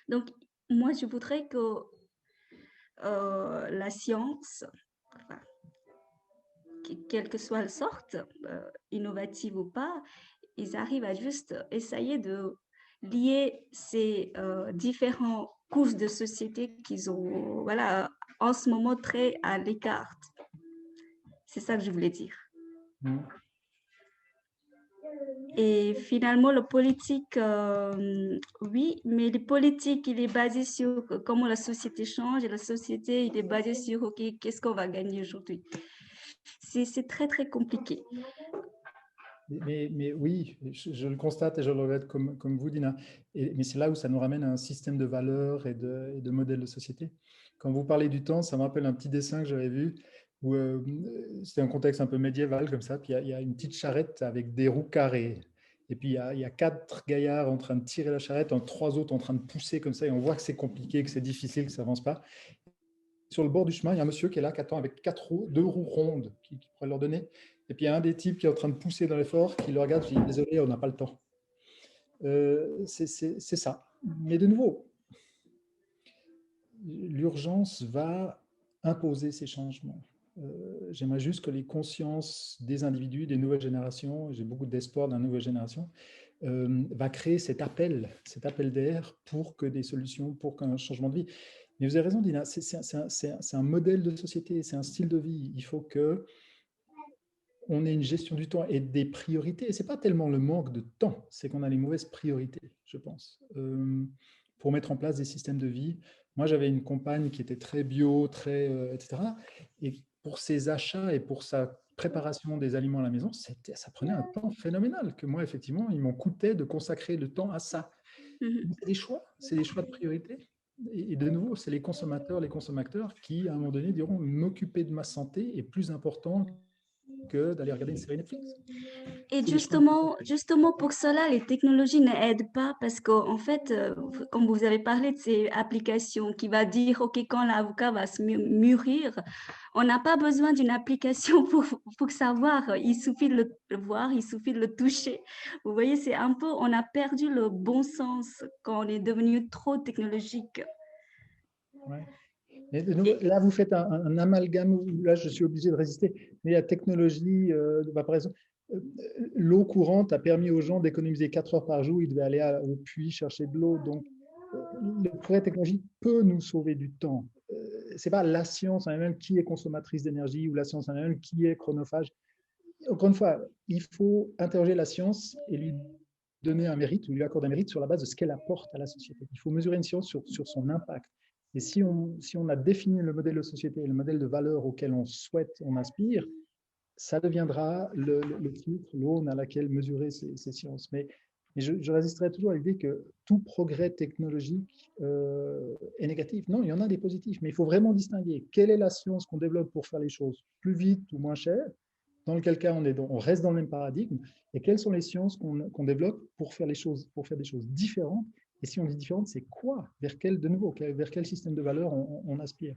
[SPEAKER 8] Donc, moi, je voudrais que la science, quelle que soit la sorte, innovative ou pas, ils arrivent à juste essayer de lier ces différents couches de société qu'ils ont, en ce moment très à l'écart. C'est ça que je voulais dire. Et finalement, le politique, oui, mais le politique, il est basé sur comment la société change et la société, il est basé sur, OK, qu'est-ce qu'on va gagner aujourd'hui? C'est très, très compliqué.
[SPEAKER 3] Mais oui, je le constate et je le regrette comme vous, Dina. Mais c'est là où ça nous ramène à un système de valeurs et de modèles de société. Quand vous parlez du temps, ça me rappelle un petit dessin que j'avais vu où c'était un contexte un peu médiéval comme ça. Puis il y a une petite charrette avec des roues carrées. Et puis il y a 4 gaillards en train de tirer la charrette, 3 autres en train de pousser comme ça. Et on voit que c'est compliqué, que c'est difficile, que ça avance pas. Sur le bord du chemin, il y a un monsieur qui est là, qui attend avec 2 roues rondes qui pourrait leur donner. Et puis il y a un des types qui est en train de pousser dans l'effort, qui le regarde, qui dit désolé, on n'a pas le temps. C'est ça. Mais de nouveau, l'urgence va imposer ces changements. J'aimerais juste que les consciences des individus, des nouvelles générations, j'ai beaucoup d'espoir dans la nouvelle génération, va créer cet appel d'air pour que des solutions, pour qu'un changement de vie. Mais vous avez raison, Dina, c'est un modèle de société, c'est un style de vie. Il faut que on ait une gestion du temps et des priorités. Ce n'est pas tellement le manque de temps, c'est qu'on a les mauvaises priorités, je pense, pour mettre en place des systèmes de vie. Moi, j'avais une compagne qui était très bio, etc. Et pour ses achats et pour sa préparation des aliments à la maison, ça prenait un temps phénoménal que moi, effectivement, il m'en coûtait de consacrer le temps à ça. C'est des choix de priorité. Et de nouveau, c'est les consommateurs qui, à un moment donné, diront m'occuper de ma santé est plus important que d'aller regarder une série Netflix.
[SPEAKER 8] Et justement, pour cela, les technologies n'aident pas parce qu'en fait, comme vous avez parlé de ces applications qui va dire, OK, quand l'avocat va se mûrir, on n'a pas besoin d'une application pour savoir. Il suffit de le voir, il suffit de le toucher. Vous voyez, c'est un peu, on a perdu le bon sens quand on est devenu trop technologique.
[SPEAKER 3] Ouais. Mais de nouveau, là, vous faites un amalgame où là, je suis obligé de résister. Mais la technologie, par exemple, l'eau courante a permis aux gens d'économiser 4 heures par jour. Ils devaient aller au puits chercher de l'eau. Donc, le progrès technologique peut nous sauver du temps. Ce n'est pas la science en elle-même qui est consommatrice d'énergie ou la science en elle-même qui est chronophage. Encore une fois, il faut interroger la science et lui donner un mérite ou lui accorder un mérite sur la base de ce qu'elle apporte à la société. Il faut mesurer une science sur son impact. Et si on a défini le modèle de société et le modèle de valeur auquel on souhaite, on aspire, ça deviendra le filtre, l'aune à laquelle mesurer ces sciences. Mais je résisterai toujours à l'idée que tout progrès technologique est négatif. Non, il y en a des positifs, mais il faut vraiment distinguer quelle est la science qu'on développe pour faire les choses plus vite ou moins cher, dans lequel cas on reste dans le même paradigme, et quelles sont les sciences qu'on développe pour faire des choses différentes. Et si on dit différente, c'est quoi? Vers quel système de valeurs on aspire?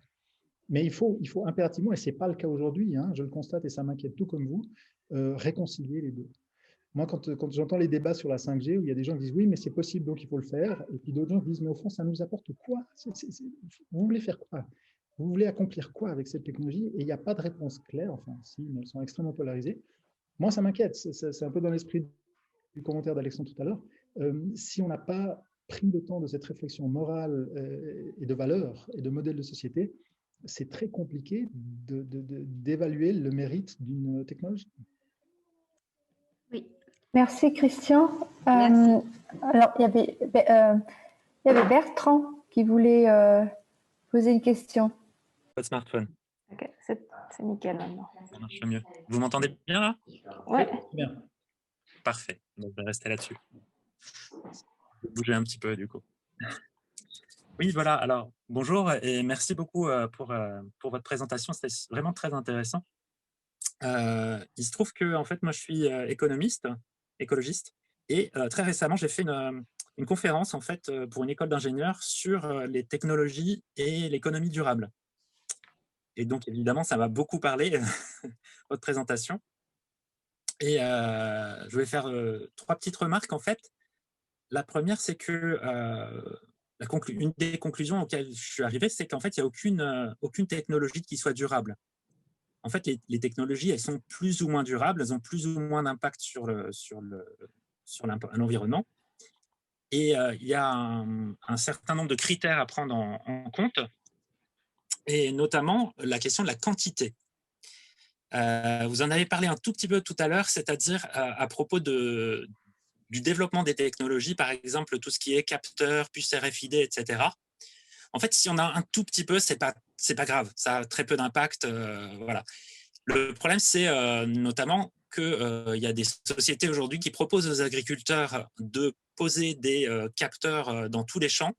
[SPEAKER 3] Mais il faut impérativement, et ce n'est pas le cas aujourd'hui, hein, je le constate et ça m'inquiète tout comme vous, réconcilier les deux. Moi, quand j'entends les débats sur la 5G, où il y a des gens qui disent oui, mais c'est possible, donc il faut le faire, et puis d'autres gens qui disent mais au fond, ça nous apporte quoi? Vous voulez faire quoi? Vous voulez accomplir quoi avec cette technologie? Et il n'y a pas de réponse claire, enfin, si, mais elles sont extrêmement polarisées. Moi, ça m'inquiète, c'est un peu dans l'esprit du commentaire d'Alexandre tout à l'heure. Si on n'a pas pris le temps de cette réflexion morale et de valeurs et de modèles de société, c'est très compliqué d'évaluer le mérite d'une technologie.
[SPEAKER 8] Oui.
[SPEAKER 2] Merci Christian.
[SPEAKER 8] Merci.
[SPEAKER 2] Alors, il y avait Bertrand qui voulait poser une question.
[SPEAKER 9] Votre smartphone.
[SPEAKER 1] Ok, c'est nickel maintenant.
[SPEAKER 9] Ça marche mieux. Vous m'entendez bien là?
[SPEAKER 1] Ouais.
[SPEAKER 3] Bien.
[SPEAKER 9] Parfait. Donc, je vais rester là-dessus. Je vais bouger un petit peu du coup. Oui, voilà. Alors, bonjour et merci beaucoup pour votre présentation. C'était vraiment très intéressant. Il se trouve que en fait, moi, je suis écologiste, et très récemment, j'ai fait une conférence en fait pour une école d'ingénieurs sur les technologies et l'économie durable. Et donc, évidemment, ça m'a beaucoup parlé, votre présentation. Et je vais faire 3 petites remarques, en fait. La première, c'est que une des conclusions auxquelles je suis arrivé, c'est qu'en fait, il n'y a aucune technologie qui soit durable. En fait, les technologies, elles sont plus ou moins durables, elles ont plus ou moins d'impact sur l'environnement. Et il y a un certain nombre de critères à prendre en compte, et notamment la question de la quantité. Vous en avez parlé un tout petit peu tout à l'heure, c'est-à-dire à propos du développement des technologies, par exemple, tout ce qui est capteur, puce RFID, etc. En fait, si on a un tout petit peu, c'est pas grave, ça a très peu d'impact. Voilà. Le problème, c'est notamment qu'il y a des sociétés aujourd'hui qui proposent aux agriculteurs de poser des capteurs dans tous les champs.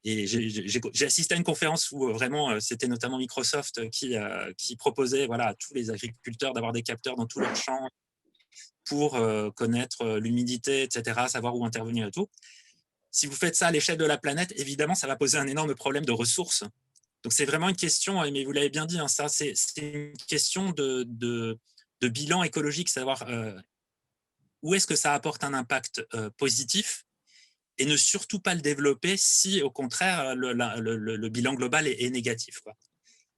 [SPEAKER 9] Et j'ai assisté à une conférence où vraiment, c'était notamment Microsoft qui proposait à tous les agriculteurs d'avoir des capteurs dans tous leurs champs pour connaître l'humidité, etc., savoir où intervenir et tout. Si vous faites ça à l'échelle de la planète, évidemment, ça va poser un énorme problème de ressources. Donc, c'est vraiment une question, mais vous l'avez bien dit, hein, ça, c'est une question de bilan écologique, savoir où est-ce que ça apporte un impact positif et ne surtout pas le développer si, au contraire, le bilan global est négatif, quoi.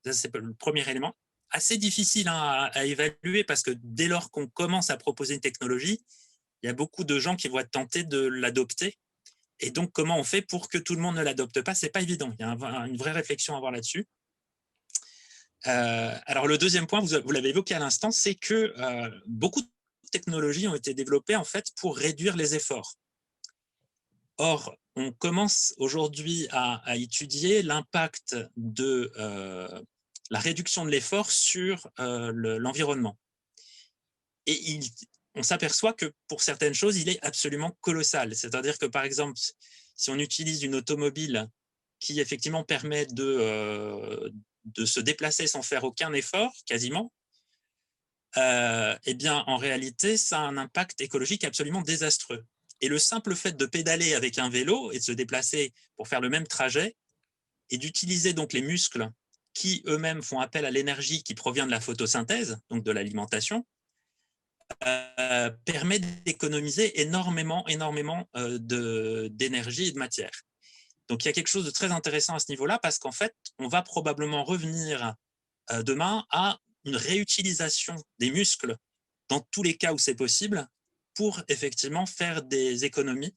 [SPEAKER 9] Ça, c'est le premier élément. Assez difficile à évaluer parce que dès lors qu'on commence à proposer une technologie, il y a beaucoup de gens qui vont être tentés de l'adopter. Et donc, comment on fait pour que tout le monde ne l'adopte pas? Ce n'est pas évident. Il y a une vraie réflexion à avoir là-dessus. Alors, le deuxième point, vous l'avez évoqué à l'instant, c'est que beaucoup de technologies ont été développées en fait pour réduire les efforts. Or, on commence aujourd'hui à étudier l'impact de la réduction de l'effort sur l'environnement. Et on s'aperçoit que pour certaines choses, il est absolument colossal. C'est-à-dire que, par exemple, si on utilise une automobile qui effectivement permet de se déplacer sans faire aucun effort, quasiment, eh bien, en réalité, ça a un impact écologique absolument désastreux. Et le simple fait de pédaler avec un vélo et de se déplacer pour faire le même trajet et d'utiliser donc les muscles qui eux-mêmes font appel à l'énergie qui provient de la photosynthèse, donc de l'alimentation, permet d'économiser énormément d'énergie et de matière. Donc, il y a quelque chose de très intéressant à ce niveau-là parce qu'en fait, on va probablement revenir demain à une réutilisation des muscles dans tous les cas où c'est possible pour effectivement faire des économies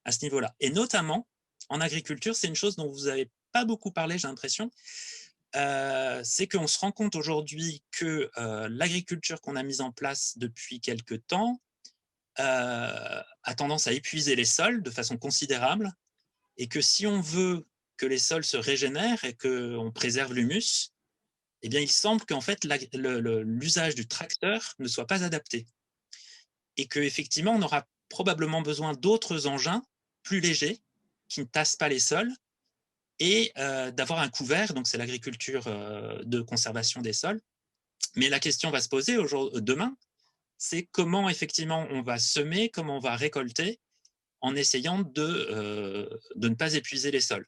[SPEAKER 9] à ce niveau-là. Et notamment, en agriculture, c'est une chose dont vous n'avez pas beaucoup parlé, j'ai l'impression, c'est qu'on se rend compte aujourd'hui que l'agriculture qu'on a mise en place depuis quelques temps a tendance à épuiser les sols de façon considérable et que si on veut que les sols se régénèrent et qu'on préserve l'humus, eh bien, il semble qu'en fait, l'usage du tracteur ne soit pas adapté et qu'effectivement, on aura probablement besoin d'autres engins plus légers qui ne tassent pas les sols et d'avoir un couvert, donc c'est l'agriculture de conservation des sols. Mais la question va se poser demain, c'est comment effectivement on va semer, comment on va récolter en essayant de ne pas épuiser les sols.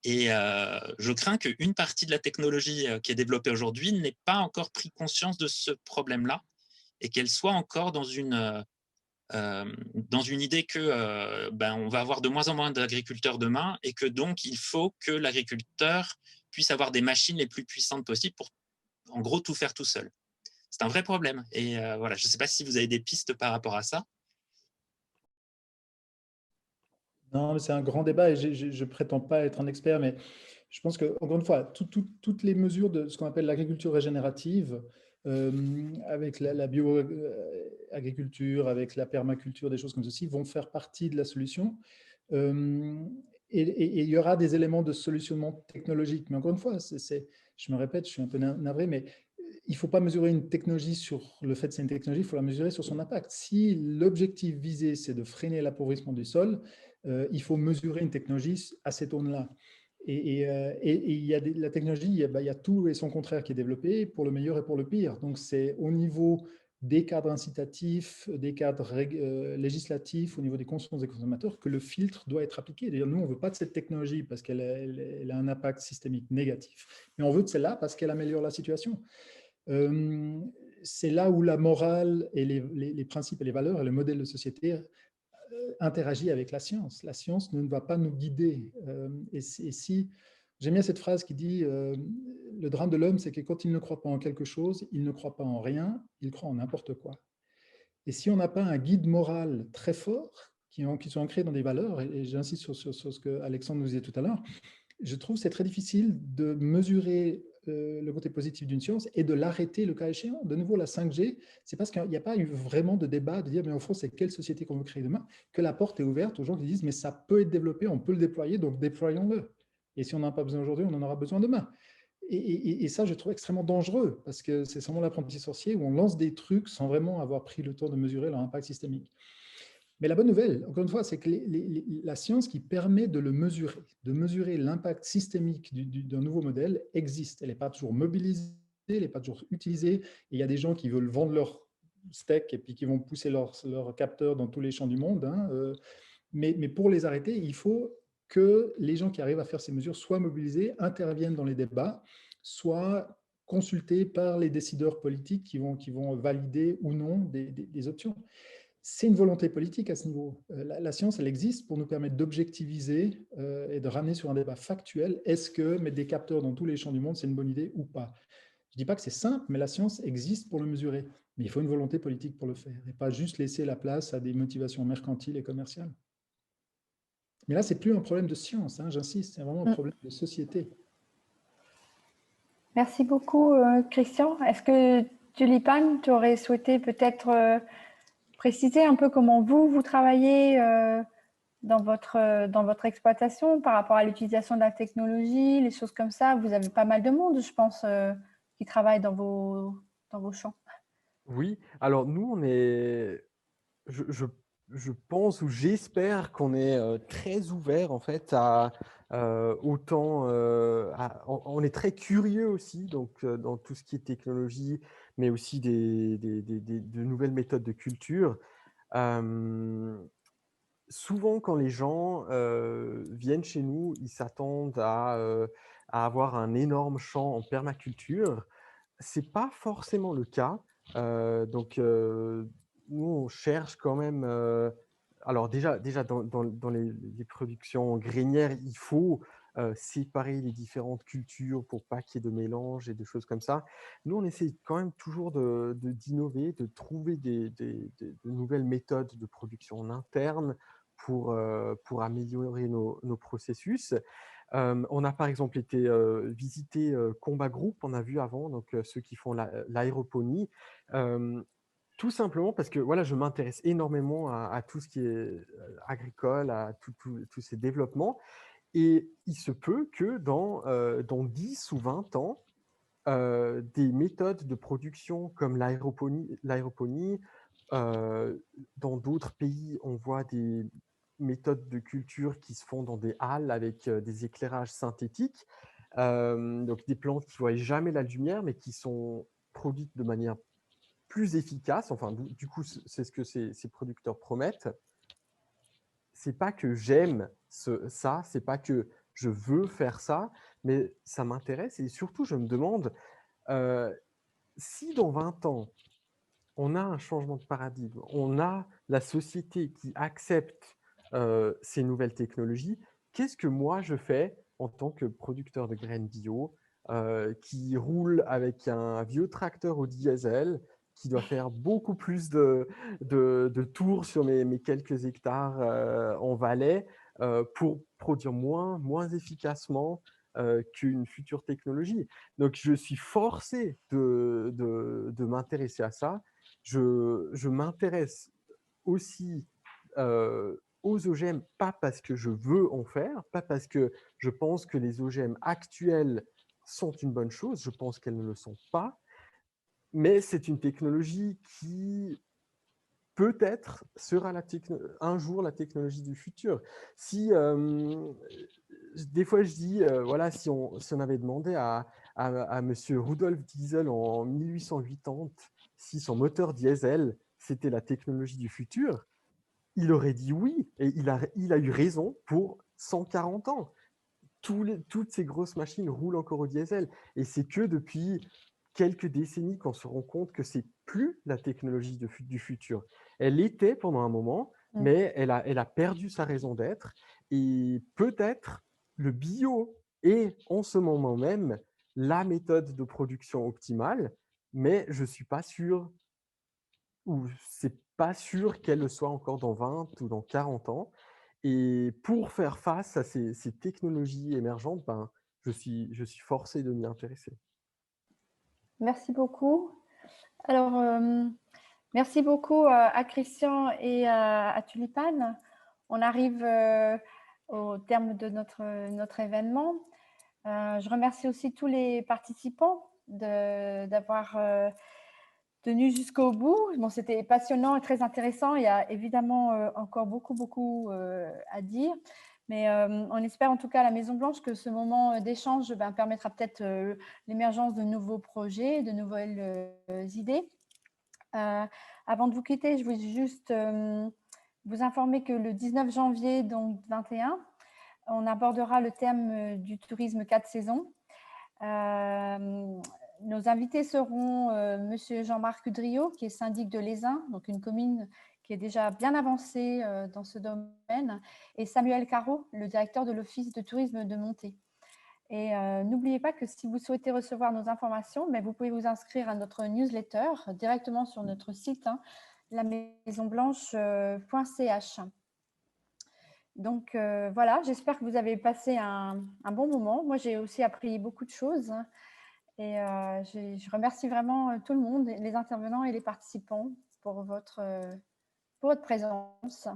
[SPEAKER 9] Et je crains qu'une partie de la technologie qui est développée aujourd'hui n'ait pas encore pris conscience de ce problème-là et qu'elle soit encore dans une idée que on va avoir de moins en moins d'agriculteurs demain et que donc il faut que l'agriculteur puisse avoir des machines les plus puissantes possibles pour en gros tout faire tout seul. C'est un vrai problème. Et voilà, je ne sais pas si vous avez des pistes par rapport à ça.
[SPEAKER 3] Non, c'est un grand débat et je ne prétends pas être un expert, mais je pense que, encore une fois, toutes les mesures de ce qu'on appelle l'agriculture régénérative, avec la bio-agriculture, avec la permaculture, des choses comme ceci, vont faire partie de la solution. Et il y aura des éléments de solutionnement technologique. Mais encore une fois, je me répète, je suis un peu navré, mais il ne faut pas mesurer une technologie sur le fait que c'est une technologie, il faut la mesurer sur son impact. Si l'objectif visé, c'est de freiner l'appauvrissement du sol, il faut mesurer une technologie à cette aune-là. Et il y a la technologie, il y a tout et son contraire qui est développé pour le meilleur et pour le pire. Donc, c'est au niveau des cadres incitatifs, des cadres législatifs, au niveau des consciences des consommateurs, que le filtre doit être appliqué. D'ailleurs, nous, on ne veut pas de cette technologie parce qu'elle a un impact systémique négatif, mais on veut de celle-là parce qu'elle améliore la situation. C'est là où la morale et les principes et les valeurs et le modèle de société interagit avec la science. La science ne va pas nous guider. Et si j'aime bien cette phrase qui dit le drame de l'homme, c'est que quand il ne croit pas en quelque chose, il ne croit pas en rien, il croit en n'importe quoi. Et si on n'a pas un guide moral très fort, qui sont ancrés dans des valeurs, et j'insiste sur ce que Alexandre nous disait tout à l'heure, je trouve que c'est très difficile de mesurer le côté positif d'une science et de l'arrêter le cas échéant. De nouveau, la 5G, c'est parce qu'il n'y a pas eu vraiment de débat de dire, mais au fond, c'est quelle société qu'on veut créer demain, que la porte est ouverte aux gens qui disent, mais ça peut être développé, on peut le déployer, donc déployons-le. Et si on n'en a pas besoin aujourd'hui, on en aura besoin demain. Et ça, je trouve extrêmement dangereux, parce que c'est sûrement l'apprenti sorcier où on lance des trucs sans vraiment avoir pris le temps de mesurer leur impact systémique. Mais la bonne nouvelle, encore une fois, c'est que la science qui permet de le mesurer l'impact systémique d'un nouveau modèle existe. Elle n'est pas toujours mobilisée, elle n'est pas toujours utilisée. Et il y a des gens qui veulent vendre leur steak et puis qui vont pousser leur capteur dans tous les champs du monde. Hein, mais pour les arrêter, il faut que les gens qui arrivent à faire ces mesures soient mobilisés, interviennent dans les débats, soient consultés par les décideurs politiques qui vont valider ou non des options. C'est une volonté politique à ce niveau. La science, elle existe pour nous permettre d'objectiviser et de ramener sur un débat factuel. Est-ce que mettre des capteurs dans tous les champs du monde, c'est une bonne idée ou pas? Je ne dis pas que c'est simple, mais la science existe pour le mesurer. Mais il faut une volonté politique pour le faire et pas juste laisser la place à des motivations mercantiles et commerciales. Mais là, ce n'est plus un problème de science, hein, j'insiste, c'est vraiment un problème de société.
[SPEAKER 2] Merci beaucoup, Christian. Est-ce que Tulipan, tu aurais souhaité peut-être préciser un peu comment vous travaillez dans votre exploitation par rapport à l'utilisation de la technologie, les choses comme ça? Vous avez pas mal de monde, je pense, qui travaille dans vos champs.
[SPEAKER 4] Oui, alors nous, on est, je pense ou j'espère qu'on est très ouvert en fait à autant, on est très curieux aussi donc dans tout ce qui est technologie, mais aussi de nouvelles méthodes de culture. Souvent, quand les gens viennent chez nous, ils s'attendent à avoir un énorme champ en permaculture. C'est pas forcément le cas. Donc, nous, on cherche quand même. Alors déjà dans les productions grainières, il faut séparer les différentes cultures pour pas qu'il y ait de mélange et de choses comme ça. Nous, on essaie quand même toujours d'innover, de trouver de nouvelles méthodes de production en interne pour améliorer nos processus. On a par exemple été visiter Combat Group, on a vu avant, donc ceux qui font l'aéroponie, tout simplement parce que voilà, je m'intéresse énormément à tout ce qui est agricole, à tous ces développements. Et il se peut que dans 10 ou 20 ans, des méthodes de production comme l'aéroponie, dans d'autres pays, on voit des méthodes de culture qui se font dans des halles avec des éclairages synthétiques, donc des plantes qui ne voient jamais la lumière, mais qui sont produites de manière plus efficace. Enfin, du coup, c'est ce que ces producteurs promettent. C'est pas que j'aime ça, c'est pas que je veux faire ça, mais ça m'intéresse et surtout, je me demande si dans 20 ans, on a un changement de paradigme, on a la société qui accepte ces nouvelles technologies, qu'est-ce que moi je fais en tant que producteur de graines bio qui roule avec un vieux tracteur au diesel, qui doit faire beaucoup plus de tours sur mes quelques hectares en Valais pour produire moins efficacement qu'une future technologie. Donc, je suis forcé de m'intéresser à ça. Je m'intéresse aussi aux OGM, pas parce que je veux en faire, pas parce que je pense que les OGM actuels sont une bonne chose, je pense qu'elles ne le sont pas, mais c'est une technologie qui peut-être sera un jour la technologie du futur. Si des fois je dis, voilà, si on avait demandé à monsieur Rudolf Diesel en 1880 si son moteur diesel c'était la technologie du futur, il aurait dit oui, et il a eu raison pour 140 ans. Toutes ces grosses machines roulent encore au diesel, et c'est que depuis quelques décennies qu'on se rend compte que c'est plus la technologie du futur. Elle était pendant un moment, mais elle a perdu sa raison d'être, et peut-être le bio est en ce moment même la méthode de production optimale, mais je suis pas sûr, ou c'est pas sûr qu'elle le soit encore dans 20 ou dans 40 ans. Et pour faire face à ces technologies émergentes, ben, je suis forcé de m'y intéresser.
[SPEAKER 2] Merci beaucoup. Alors, merci beaucoup à Christian et à Tulipane. On arrive au terme de notre événement. Je remercie aussi tous les participants d'avoir tenu jusqu'au bout. Bon, c'était passionnant et très intéressant. Il y a évidemment encore beaucoup à dire. Mais on espère en tout cas à la Maison-Blanche que ce moment d'échange permettra peut-être l'émergence de nouveaux projets, de nouvelles idées. Avant de vous quitter, je voulais juste vous informer que le 19 janvier donc 21, on abordera le thème du tourisme 4 saisons. Nos invités seront Monsieur Jean-Marc Udriot, qui est syndic de Lézin, donc une commune qui est déjà bien avancée dans ce domaine, et Samuel Caro, le directeur de l'Office de tourisme de Monté. Et n'oubliez pas que si vous souhaitez recevoir nos informations, vous pouvez vous inscrire à notre newsletter directement sur notre site, lamaisonblanche.ch. Donc voilà, j'espère que vous avez passé un bon moment. Moi, j'ai aussi appris beaucoup de choses. Et je remercie vraiment tout le monde, les intervenants et les participants pour votre présence.